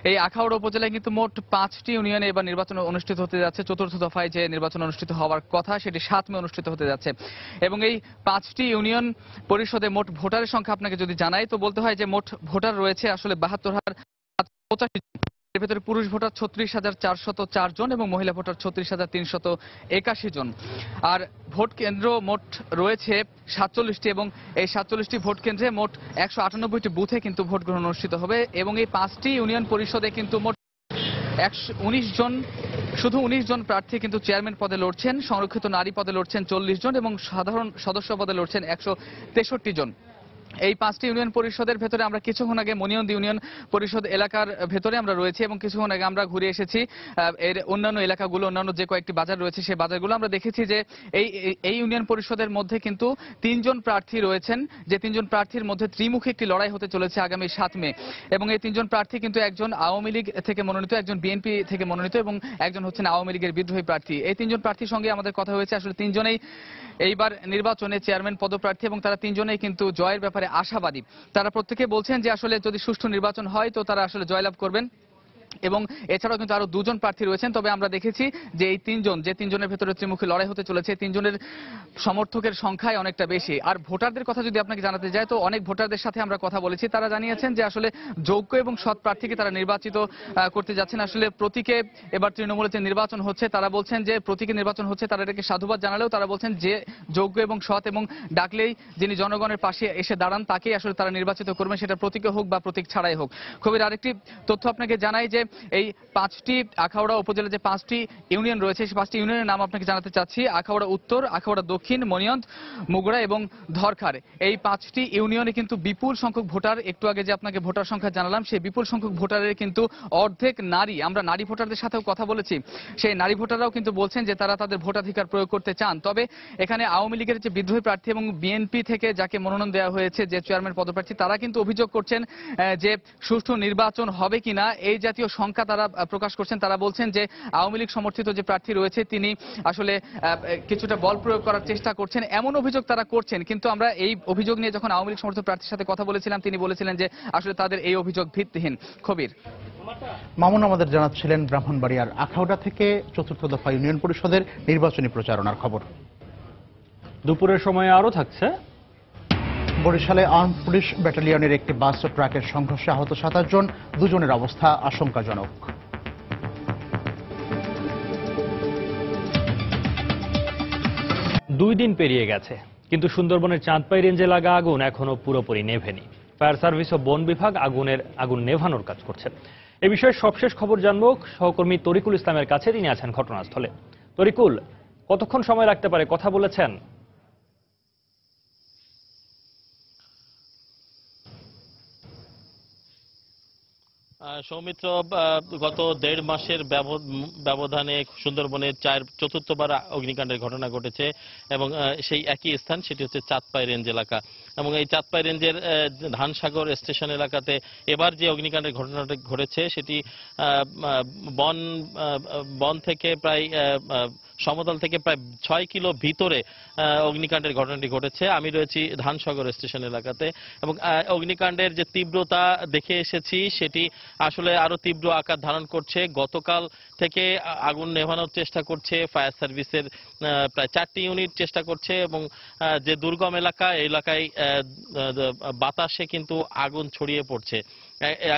এই আখাউড়া উপজেলায় কিন্তু মোট 5টি ইউনিয়নে এবার নির্বাচন অনুষ্ঠিত হতে যাচ্ছে। চতুর্থ দফায় যে নির্বাচন অনুষ্ঠিত হওয়ার কথা সেটি 7 মে অনুষ্ঠিত হতে যাচ্ছে এবং এই 5টি ইউনিয়ন পরিষদে মোট ভোটারের সংখ্যা আপনাকে যদি জানাই তো বলতে হয় যে মোট ভোটার রয়েছে আসলে 72,85। এর ভেতরে পুরুষ ভোটার 36,404 জন এবং মহিলা ভোটার 36,381 জন। আর ভোট কেন্দ্র মোট রয়েছে 47টি এবং এই 47টি ভোট কেন্দ্রে মোট 198টি বুথে কিন্তু ভোট গ্রহণ অনুষ্ঠিত হবে এবং এই 5টি ইউনিয়ন পরিষদে কিন্তু মোট 19 জন, শুধু 19 জন প্রার্থী কিন্তু চেয়ারম্যান পদে লড়ছেন। সংরক্ষিত নারী পদে লড়ছেন 40 জন এবং সাধারণ সদস্য পদে লড়ছেন 163 জন। এই 5টি ইউনিয়ন পরিষদের ভেতরে আমরা কিছুক্ষণ আগে মনিয়ন্দ ইউনিয়ন পরিষদ এলাকার ভেতরে আমরা রয়েছি এবং কিছুক্ষণ আগে আমরা ঘুরে এসেছি এর অন্যান্য এলাকাগুলো, অন্যান্য যে কয়েকটি বাজার রয়েছে সেই বাজারগুলো আমরা দেখেছি যে এই ইউনিয়ন পরিষদের মধ্যে কিন্তু 3 জন প্রার্থী রয়েছেন, যে 3 জন প্রার্থীর মধ্যে ত্রিমুখী একটি লড়াই হতে চলেছে আগামী 7 মে এবং এই 3 জন প্রার্থী কিন্তু একজন আওয়ামী লীগ থেকে মনোনীত, একজন বিএনপি থেকে মনোনীত এবং একজন হচ্ছেন আওয়ামী লীগের বিদ্রোহী প্রার্থী। এই 3 জন প্রার্থীর সঙ্গে আমাদের কথা হয়েছে। আসলে 3 জনেই এইবার নির্বাচনে চেয়ারম্যান পদপ্রার্থী এবং তারা 3 জনেই কিন্তু জয়ের ব্যাপারে আশাবাদী। তারা প্রত্যেকে বলছেন যে আসলে যদি সুষ্ঠু নির্বাচন হয় তো তারা আসলে জয়লাভ করবেন এবং এছাড়াও কিন্তু আরো 2 জন প্রার্থী রয়েছেন। তবে আমরা দেখেছি যে এই 3 জন, যে 3 জনের ভেতরে ত্রিমুখী লড়াই হতে চলেছে, 3 জনের সমর্থকের সংখ্যায় অনেকটা বেশি। আর ভোটারদের কথা যদি আপনাকে জানাতে যায় তো অনেক ভোটারদের সাথে আমরা কথা বলেছি, তারা জানিয়েছেন যে আসলে যোগ্য এবং সৎ প্রার্থীকে তারা নির্বাচিত করতে যাচ্ছেন। আসলে প্রতীকে এবার তৃণমূলের যে নির্বাচন হচ্ছে তারা বলছেন যে প্রতীকে নির্বাচন হচ্ছে, তারা এটাকে সাধুবাদ জানালেও তারা বলছেন যে যোগ্য এবং সৎ এবং ডাকলেই যিনি জনগণের পাশে এসে দাঁড়ান তাকেই আসলে তারা নির্বাচিত করবেন, সেটা প্রতীকে হোক বা প্রতীক ছাড়াই হোক। খুবই আরেকটি তথ্য আপনাকে জানাই যে এই 5টি আখাউড়া উপজেলার যে 5টি ইউনিয়ন রয়েছে সেই 5টি ইউনিয়নের নাম আপনাকে জানাতে চাচ্ছি। আখাউড়া উত্তর, আখাউড়া দক্ষিণ, মনিয়ন্দ, মুগড়া এবং ধরখার। এই 5টি ইউনিয়নে কিন্তু বিপুল সংখ্যক ভোটার, একটু আগে যে আপনাকে ভোটার সংখ্যা জানালাম সেই বিপুল সংখ্যক ভোটারের কিন্তু অর্ধেক নারী। আমরা নারী ভোটারদের সাথেও কথা বলেছি, সেই নারী ভোটাররাও কিন্তু বলছেন যে তারা তাদের ভোটাধিকার প্রয়োগ করতে চান। তবে এখানে আওয়ামী লীগের যে বিদ্রোহী প্রার্থী এবং বিএনপি থেকে যাকে মনোনয়ন দেওয়া হয়েছে যে চেয়ারম্যান পদপ্রার্থী, তারা কিন্তু অভিযোগ করছেন যে সুষ্ঠু নির্বাচন হবে কিনা এই জাতীয় সংখ্যা তারা প্রকাশ করছেন। তারা বলছেন যে আওয়ামী লীগ সমর্থিত যে প্রার্থী রয়েছে তিনি আসলে কিছুটা বল প্রয়োগ করার চেষ্টা করছেন, এমন অভিযোগ তারা করছেন। কিন্তু আমরা এই অভিযোগ নিয়ে যখন আওয়ামী লীগ সমর্থিত প্রার্থীর সাথে কথা বলেছিলাম তিনি বলেছিলেন যে আসলে তাদের এই অভিযোগ ভিত্তিহীন। কবির, মামুন আমাদের জানাচ্ছিলেন ব্রাহ্মণবাড়িয়ার আখাউড়া থেকে চতুর্থ দফা ইউনিয়ন পরিষদের নির্বাচনী প্রচারণার খবর। দুপুরের সময় আরো থাকছে বরিশালে আর্ম পুলিশ ব্যাটালিয়নের একটি বাস ও ট্রাকের সংঘর্ষে আহত 27 জন, 2 জনের অবস্থা আশঙ্কাজনক। 2 দিন পেরিয়ে গেছে, কিন্তু সুন্দরবনের চাঁদপাই রেঞ্জে লাগা আগুন এখনো পুরোপুরি নেভেনি। ফায়ার সার্ভিস ও বন বিভাগ আগুন নেভানোর কাজ করছে। এ বিষয়ে সবশেষ খবর জানবো সহকর্মী তরিকুল ইসলামের কাছে, তিনি আছেন ঘটনাস্থলে। তরিকুল, কতক্ষণ সময় লাগতে পারে, কথা বলেছেন? সৌমিত্র, গত 1.5 মাসের ব্যবধানে সুন্দরবনের চতুর্থবার অগ্নিকাণ্ডের ঘটনা ঘটেছে এবং সেই একই স্থান, সেটি হচ্ছে চাঁদপাই রেঞ্জ এলাকা। এবং এই চাঁদপাই রেঞ্জের ধানসাগর স্টেশন এলাকাতে এবার যে অগ্নিকাণ্ডের ঘটনাটা ঘটেছে সেটি বন থেকে প্রায় সমতল থেকে প্রায় 6 কিলো ভিতরে অগ্নিকাণ্ডের ঘটনাটি ঘটেছে। আমি রয়েছি ধানসাগর স্টেশন এলাকাতে এবং অগ্নিকাণ্ডের যে তীব্রতা দেখে এসেছি সেটি আসলে আরো তীব্র আকার ধারণ করছে। গতকাল থেকে আগুন নেভানোর চেষ্টা করছে ফায়ার সার্ভিসের প্রায় 4টি ইউনিট চেষ্টা করছে এবং যে দুর্গম এলাকা, এই এলাকায় বাতাসে কিন্তু আগুন ছড়িয়ে পড়ছে।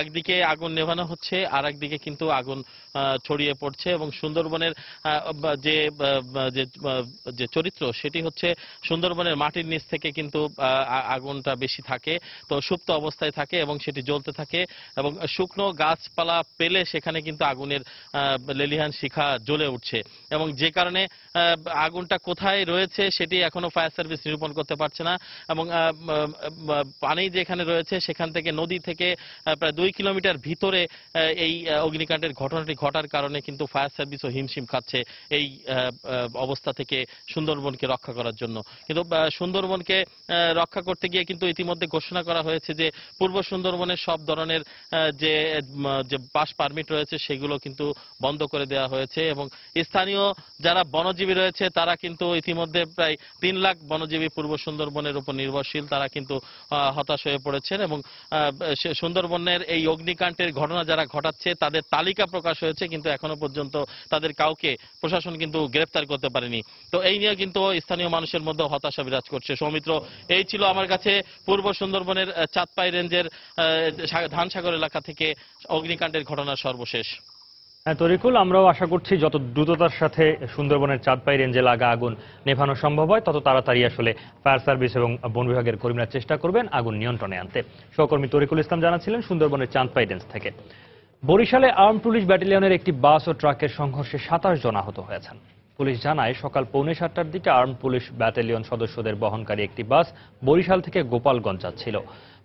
একদিকে আগুন নেভানো হচ্ছে, আর একদিকে কিন্তু আগুন ছড়িয়ে পড়ছে এবং সুন্দরবনের যে চরিত্র সেটি হচ্ছে সুন্দরবনের মাটির নিচ থেকে কিন্তু আগুনটা বেশি থাকে, তো সুপ্ত অবস্থায় থাকে এবং সেটি জ্বলতে থাকে এবং শুকনো গাছপালা পেলে সেখানে কিন্তু আগুনের লেলিহান শিখা জ্বলে উঠছে এবং যে কারণে আগুনটা কোথায় রয়েছে সেটি এখনো ফায়ার সার্ভিস নিরূপণ করতে পারছে না। এবং পানি যেখানে রয়েছে সেখান থেকে, নদী থেকে প্রায় 2 কিলোমিটার ভিতরে এই অগ্নিকাণ্ডের ঘটনাটি ঘটার কারণে কিন্তু ফায়ার সার্ভিসও হিমশিম খাচ্ছে এই অবস্থা থেকে সুন্দরবনকে রক্ষা করার জন্য। কিন্তু সুন্দরবনকে রক্ষা করতে গিয়ে কিন্তু ইতিমধ্যে ঘোষণা করা হয়েছে যে পূর্ব সুন্দরবনের সব ধরনের যে পাস পারমিট রয়েছে সেগুলো কিন্তু বন্ধ করে দেওয়া হয়েছে এবং স্থানীয় যারা বনজীবী রয়েছে তারা কিন্তু ইতিমধ্যে প্রায় 3 লাখ বনজীবী পূর্ব সুন্দরবনের উপর নির্ভরশীল, তারা কিন্তু হতাশ হয়ে পড়েছেন এবং সুন্দরবনের এই অগ্নিকাণ্ডের ঘটনা যারা ঘটাচ্ছে তাদের তালিকা প্রকাশ হয়েছে, কিন্তু এখনো পর্যন্ত তাদের কাউকে প্রশাসন কিন্তু গ্রেফতার করতে পারেনি। তো এই নিয়ে কিন্তু স্থানীয় মানুষের মধ্যে হতাশা বিরাজ করছে। সৌমিত্র, এই ছিল আমার কাছে পূর্ব সুন্দরবনের চাঁদপাই রেঞ্জের ধানসাগর এলাকা থেকে অগ্নিকাণ্ডের ঘটনার সর্বশেষ। হ্যাঁ তরিকুল, আমরাও আশা করছি যত দ্রুততার সাথে সুন্দরবনের চাঁদপাই রেঞ্জে লাগা আগুন নেভানো সম্ভব হয় তত তাড়াতাড়ি আসলে ফায়ার সার্ভিস এবং বন বিভাগের কর্মীরা চেষ্টা করবেন আগুন নিয়ন্ত্রণে আনতে। সহকর্মী তরিকুল ইসলাম জানাচ্ছিলেন সুন্দরবনের চাঁদপাই রেঞ্জ থেকে। বরিশালে আর্মড পুলিশ ব্যাটালিয়নের একটি বাস ও ট্রাকের সংঘর্ষে 27 জন আহত হয়েছেন। পুলিশ জানায় সকাল 6:45টার দিকে আর্মড পুলিশ ব্যাটালিয়ন সদস্যদের বহনকারী একটি বাস বরিশাল থেকে গোপালগঞ্জ যাচ্ছিল।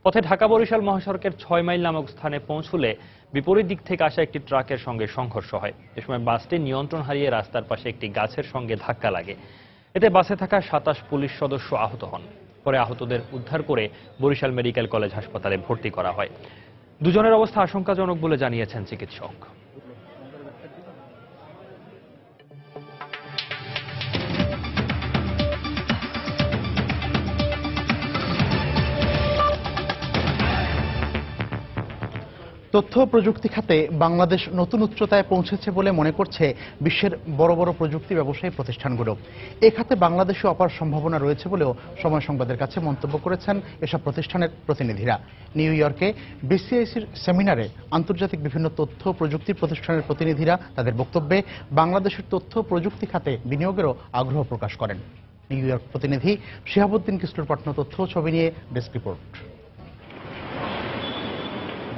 পথে ঢাকা বরিশাল মহাসড়কের 6 মাইল নামক স্থানে পৌঁছলে বিপরীত দিক থেকে আসা একটি ট্রাকের সঙ্গে সংঘর্ষ হয়। এ সময় বাসটি নিয়ন্ত্রণ হারিয়ে রাস্তার পাশে একটি গাছের সঙ্গে ধাক্কা লাগে। এতে বাসে থাকা 27 পুলিশ সদস্য আহত হন। পরে আহতদের উদ্ধার করে বরিশাল মেডিকেল কলেজ হাসপাতালে ভর্তি করা হয়। দুজনের অবস্থা আশঙ্কাজনক বলে জানিয়েছেন চিকিৎসক। তথ্য প্রযুক্তি খাতে বাংলাদেশ নতুন উচ্চতায় পৌঁছেছে বলে মনে করছে বিশ্বের বড় বড় প্রযুক্তি ব্যবসায়ী প্রতিষ্ঠানগুলো। এ খাতে বাংলাদেশে অপার সম্ভাবনা রয়েছে বলেও সময় সংবাদের কাছে মন্তব্য করেছেন এসব প্রতিষ্ঠানের প্রতিনিধিরা। নিউ ইয়র্কে বিসিআইসির সেমিনারে আন্তর্জাতিক বিভিন্ন তথ্য প্রযুক্তি প্রতিষ্ঠানের প্রতিনিধিরা তাদের বক্তব্যে বাংলাদেশের তথ্য প্রযুক্তি খাতে বিনিয়োগেরও আগ্রহ প্রকাশ করেন। নিউ ইয়র্ক প্রতিনিধি শিহাবুদ্দিন কিস্টুর পাঠানো তথ্য ছবি নিয়ে ডেস্ক রিপোর্ট।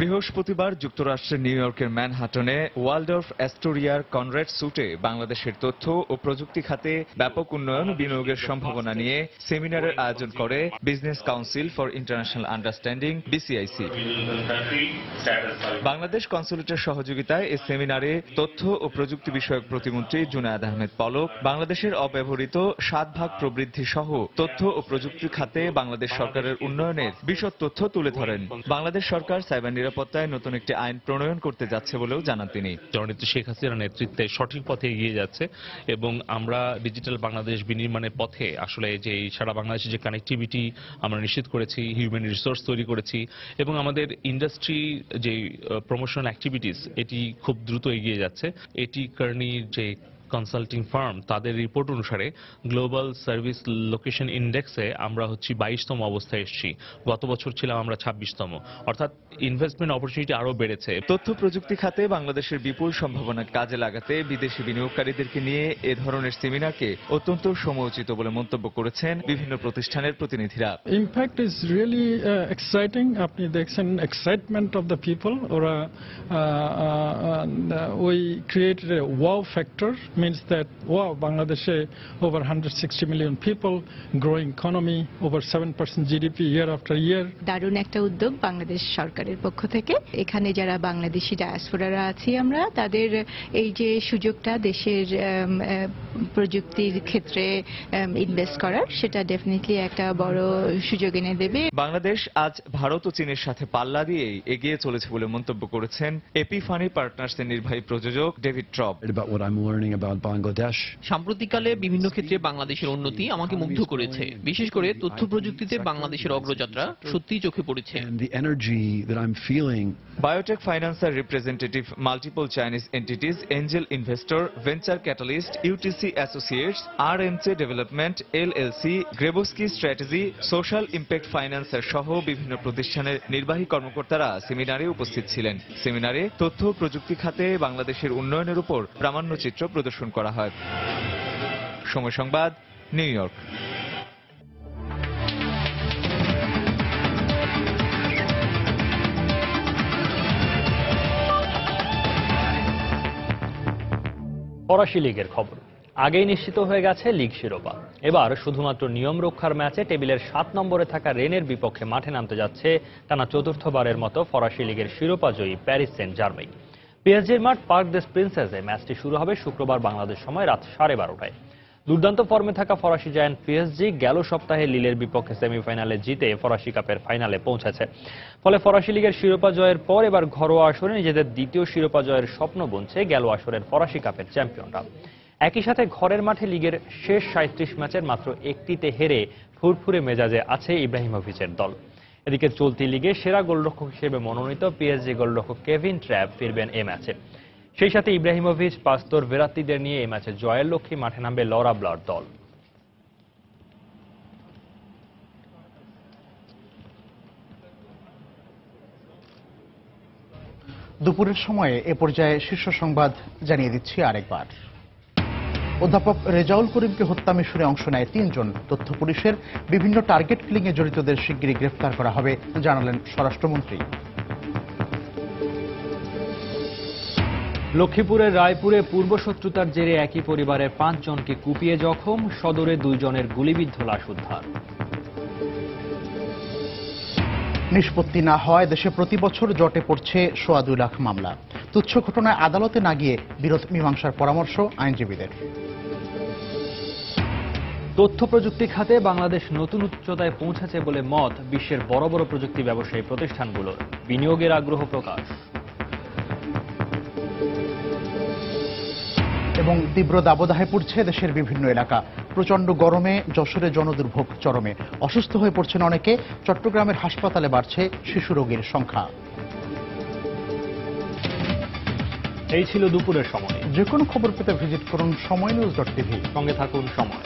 বৃহস্পতিবার যুক্তরাষ্ট্রের নিউ ইয়র্কের ম্যানহাটনে ওয়ালডর্ফ অ্যাস্টোরিয়ার কনরেড সুটে বাংলাদেশের তথ্য ও প্রযুক্তি খাতে ব্যাপক উন্নয়ন ও বিনিয়োগের সম্ভাবনা নিয়ে সেমিনারের আয়োজন করে business council for international understanding BCIC. Bangladesh কনসুলেটের সহযোগিতায় এই সেমিনারে তথ্য ও প্রযুক্তি বিষয়ক প্রতিমন্ত্রী জুনায়েদ আহমেদ পলক বাংলাদেশের অব্যবহৃত 7 ভাগ প্রবৃদ্ধি সহ তথ্য ও প্রযুক্তি খাতে বাংলাদেশ সরকারের উন্নয়নের বিশদ তথ্য তুলে ধরেন। বাংলাদেশ সরকার সাইবার নিরাপত্তায় নতুন একটি আইন প্রণয়ন করতে যাচ্ছে বলেও জানান তিনি। জননেত্রী শেখ হাসিনার নেতৃত্বে সঠিক পথে এগিয়ে যাচ্ছে এবং আমরা ডিজিটাল বাংলাদেশ বিনির্মাণের পথে আসলে যে সারা বাংলাদেশের যে কানেক্টিভিটি আমরা নিশ্চিত করেছি, হিউম্যান রিসোর্স তৈরি করেছি এবং আমাদের ইন্ডাস্ট্রি যে প্রমোশনাল অ্যাক্টিভিটিস এটি খুব দ্রুত এগিয়ে যাচ্ছে। এটি কারণে যে কনসাল্টিং ফার্ম তাদের রিপোর্ট অনুসারে গ্লোবাল সার্ভিস লোকেশন ইন্ডেক্সে আমরা হচ্ছে 22তম অবস্থায় এসেছি। গত বছর ছিলাম আমরা 26তম, অর্থাৎ ইনভেস্টমেন্ট অপরচুনিটি আরো বেড়েছে। তথ্য প্রযুক্তি খাতে বাংলাদেশের বিপুল সম্ভাবনা কাজে লাগাতে বিদেশি বিনিয়োগকারীদেরকে নিয়ে এ ধরনের সেমিনারকে অত্যন্ত সময়োচিত বলে মন্তব্য করেছেন বিভিন্ন প্রতিষ্ঠানের প্রতিনিধিরা। Impact is really exciting. আপনি দেখছেন excitement of the people, ওরা we created a wow factor, means that wow, বাংলাদেশে over 160 million people, growing economy, over 7% GDP year after year. দারুণ একটা উদ্যোগ বাংলাদেশ সরকারের পক্ষ থেকে। এখানে যারা বাংলাদেশি ডায়াসপোরারা আছি আমরা, তাদের এই যে সুযোগটা দেশের প্রযুক্তির ক্ষেত্রে ইনভেস্ট করার, সেটা ডেফিনেটলি একটা বড় সুযোগ এনে দেবে। বাংলাদেশ আজ ভারত ও চীনের সাথে পাল্লা দিয়েই এগিয়ে চলেছে বলে মন্তব্য করেছেন এপিফানি পার্টনার্সের নির্বাহী প্রযোজক ডেভিড ট্রপ। সাম্প্রতিককালে বিভিন্ন ক্ষেত্রে বাংলাদেশের উন্নতি আমাকে মুগ্ধ করেছে, বিশেষ করে তথ্য প্রযুক্তিতে বাংলাদেশের অগ্রযাত্রা সত্যিই চোখে পড়েছে। Biotech financier representative, multiple Chinese entities, angel investor, venture catalyst, UTC associates, RMC development LLC, Grabowski strategy, social impact financier সহ বিভিন্ন প্রতিষ্ঠানের নির্বাহী কর্মকর্তারা সেমিনারে উপস্থিত ছিলেন। সেমিনারে তথ্য প্রযুক্তি খাতে বাংলাদেশের উন্নয়নের উপর প্রামাণ্যচিত্র প্রদর্শন করা হয়। সময় সংবাদ, নিউ ইয়র্ক। ফরাসি লিগের খবর। আগেই নিশ্চিত হয়ে গেছে লিগ শিরোপা। এবার শুধুমাত্র নিয়ম রক্ষার ম্যাচে টেবিলের 7 নম্বরে থাকা রেনের বিপক্ষে মাঠে নামতে যাচ্ছে টানা চতুর্থবারের মতো ফরাসি লিগের শিরোপা জয়ী প্যারিস সেন্ট জার্মেই। পিএসজির মাঠ পার্ক দেস প্রিন্সেসে ম্যাচটি শুরু হবে শুক্রবার বাংলাদেশ সময় রাত 12:30টায়। দুর্দান্ত ফর্মে থাকা ফরাসি জায়ান্ট পিএসজি গেল সপ্তাহে লিলের বিপক্ষে সেমিফাইনালে জিতে ফরাসি কাপের ফাইনালে পৌঁছেছে। ফলে ফরাসি লিগের শিরোপা জয়ের পর এবার ঘরোয়া আসরে নিজেদের দ্বিতীয় শিরোপা জয়ের স্বপ্ন বুনছে গেল আসরের ফরাসি কাপের চ্যাম্পিয়নরা। একই সাথে ঘরের মাঠে লিগের শেষ 37 ম্যাচের মাত্র একটিতে হেরে ফুরফুরে মেজাজে আছে ইব্রাহিমোভিচের দল। এদিকে চলতি লিগে সেরা গোলরক্ষক হিসেবে মনোনীত পিএসজি গোলরক্ষক কেভিন ট্র্যাপ ফিরবেন এ ম্যাচে। সেই সাথে ইব্রাহিমোভিচ, পাস্তর, ভেরাত্তিদের নিয়ে এই ম্যাচে জয়ের লক্ষ্যে মাঠে নামবে লরা ব্লার দল। দুপুরের সময়ে এ পর্যায়ে শীর্ষ সংবাদ জানিয়ে দিচ্ছি আরেকবার। অধ্যাপক রেজাউল করিমকে হত্যা মিশনে অংশ নেয় 3 জন। তথ্য পুলিশের বিভিন্ন টার্গেট কিলিংয়ে জড়িতদের শিগগিরই গ্রেফতার করা হবে জানালেন স্বরাষ্ট্রমন্ত্রী। লক্ষ্মীপুরের রায়পুরে পূর্বশত্রুতার জেরে একই পরিবারের 5 জনকে কুপিয়ে জখম, সদরে 2 জনের গুলিবিদ্ধ লাশ উদ্ধার। নিষ্পত্তি না হয় দেশে প্রতি বছর জটে পড়ছে 2.25 লাখ মামলা। তুচ্ছ ঘটনায় আদালতে না গিয়ে বিরোধ মীমাংসার পরামর্শ আইনজীবীদের। তথ্য প্রযুক্তি খাতে বাংলাদেশ নতুন উচ্চতায় পৌঁছেছে বলে মত বিশ্বের বড় বড় প্রযুক্তি ব্যবসায়ী প্রতিষ্ঠানগুলোর। বিনিয়োগের আগ্রহ প্রকাশ। এবং তীব্র দাবদাহে পড়ছে দেশের বিভিন্ন এলাকা। প্রচণ্ড গরমে যশোরে জনদুর্ভোগ চরমে। অসুস্থ হয়ে পড়ছেন অনেকে। চট্টগ্রামের হাসপাতালে বাড়ছে শিশু রোগীর সংখ্যা। এই ছিল দুপুরের সময়। যে কোনো খবর পেতে ভিজিট করুন সময়নিউজ.tv। সঙ্গে থাকুন সময়।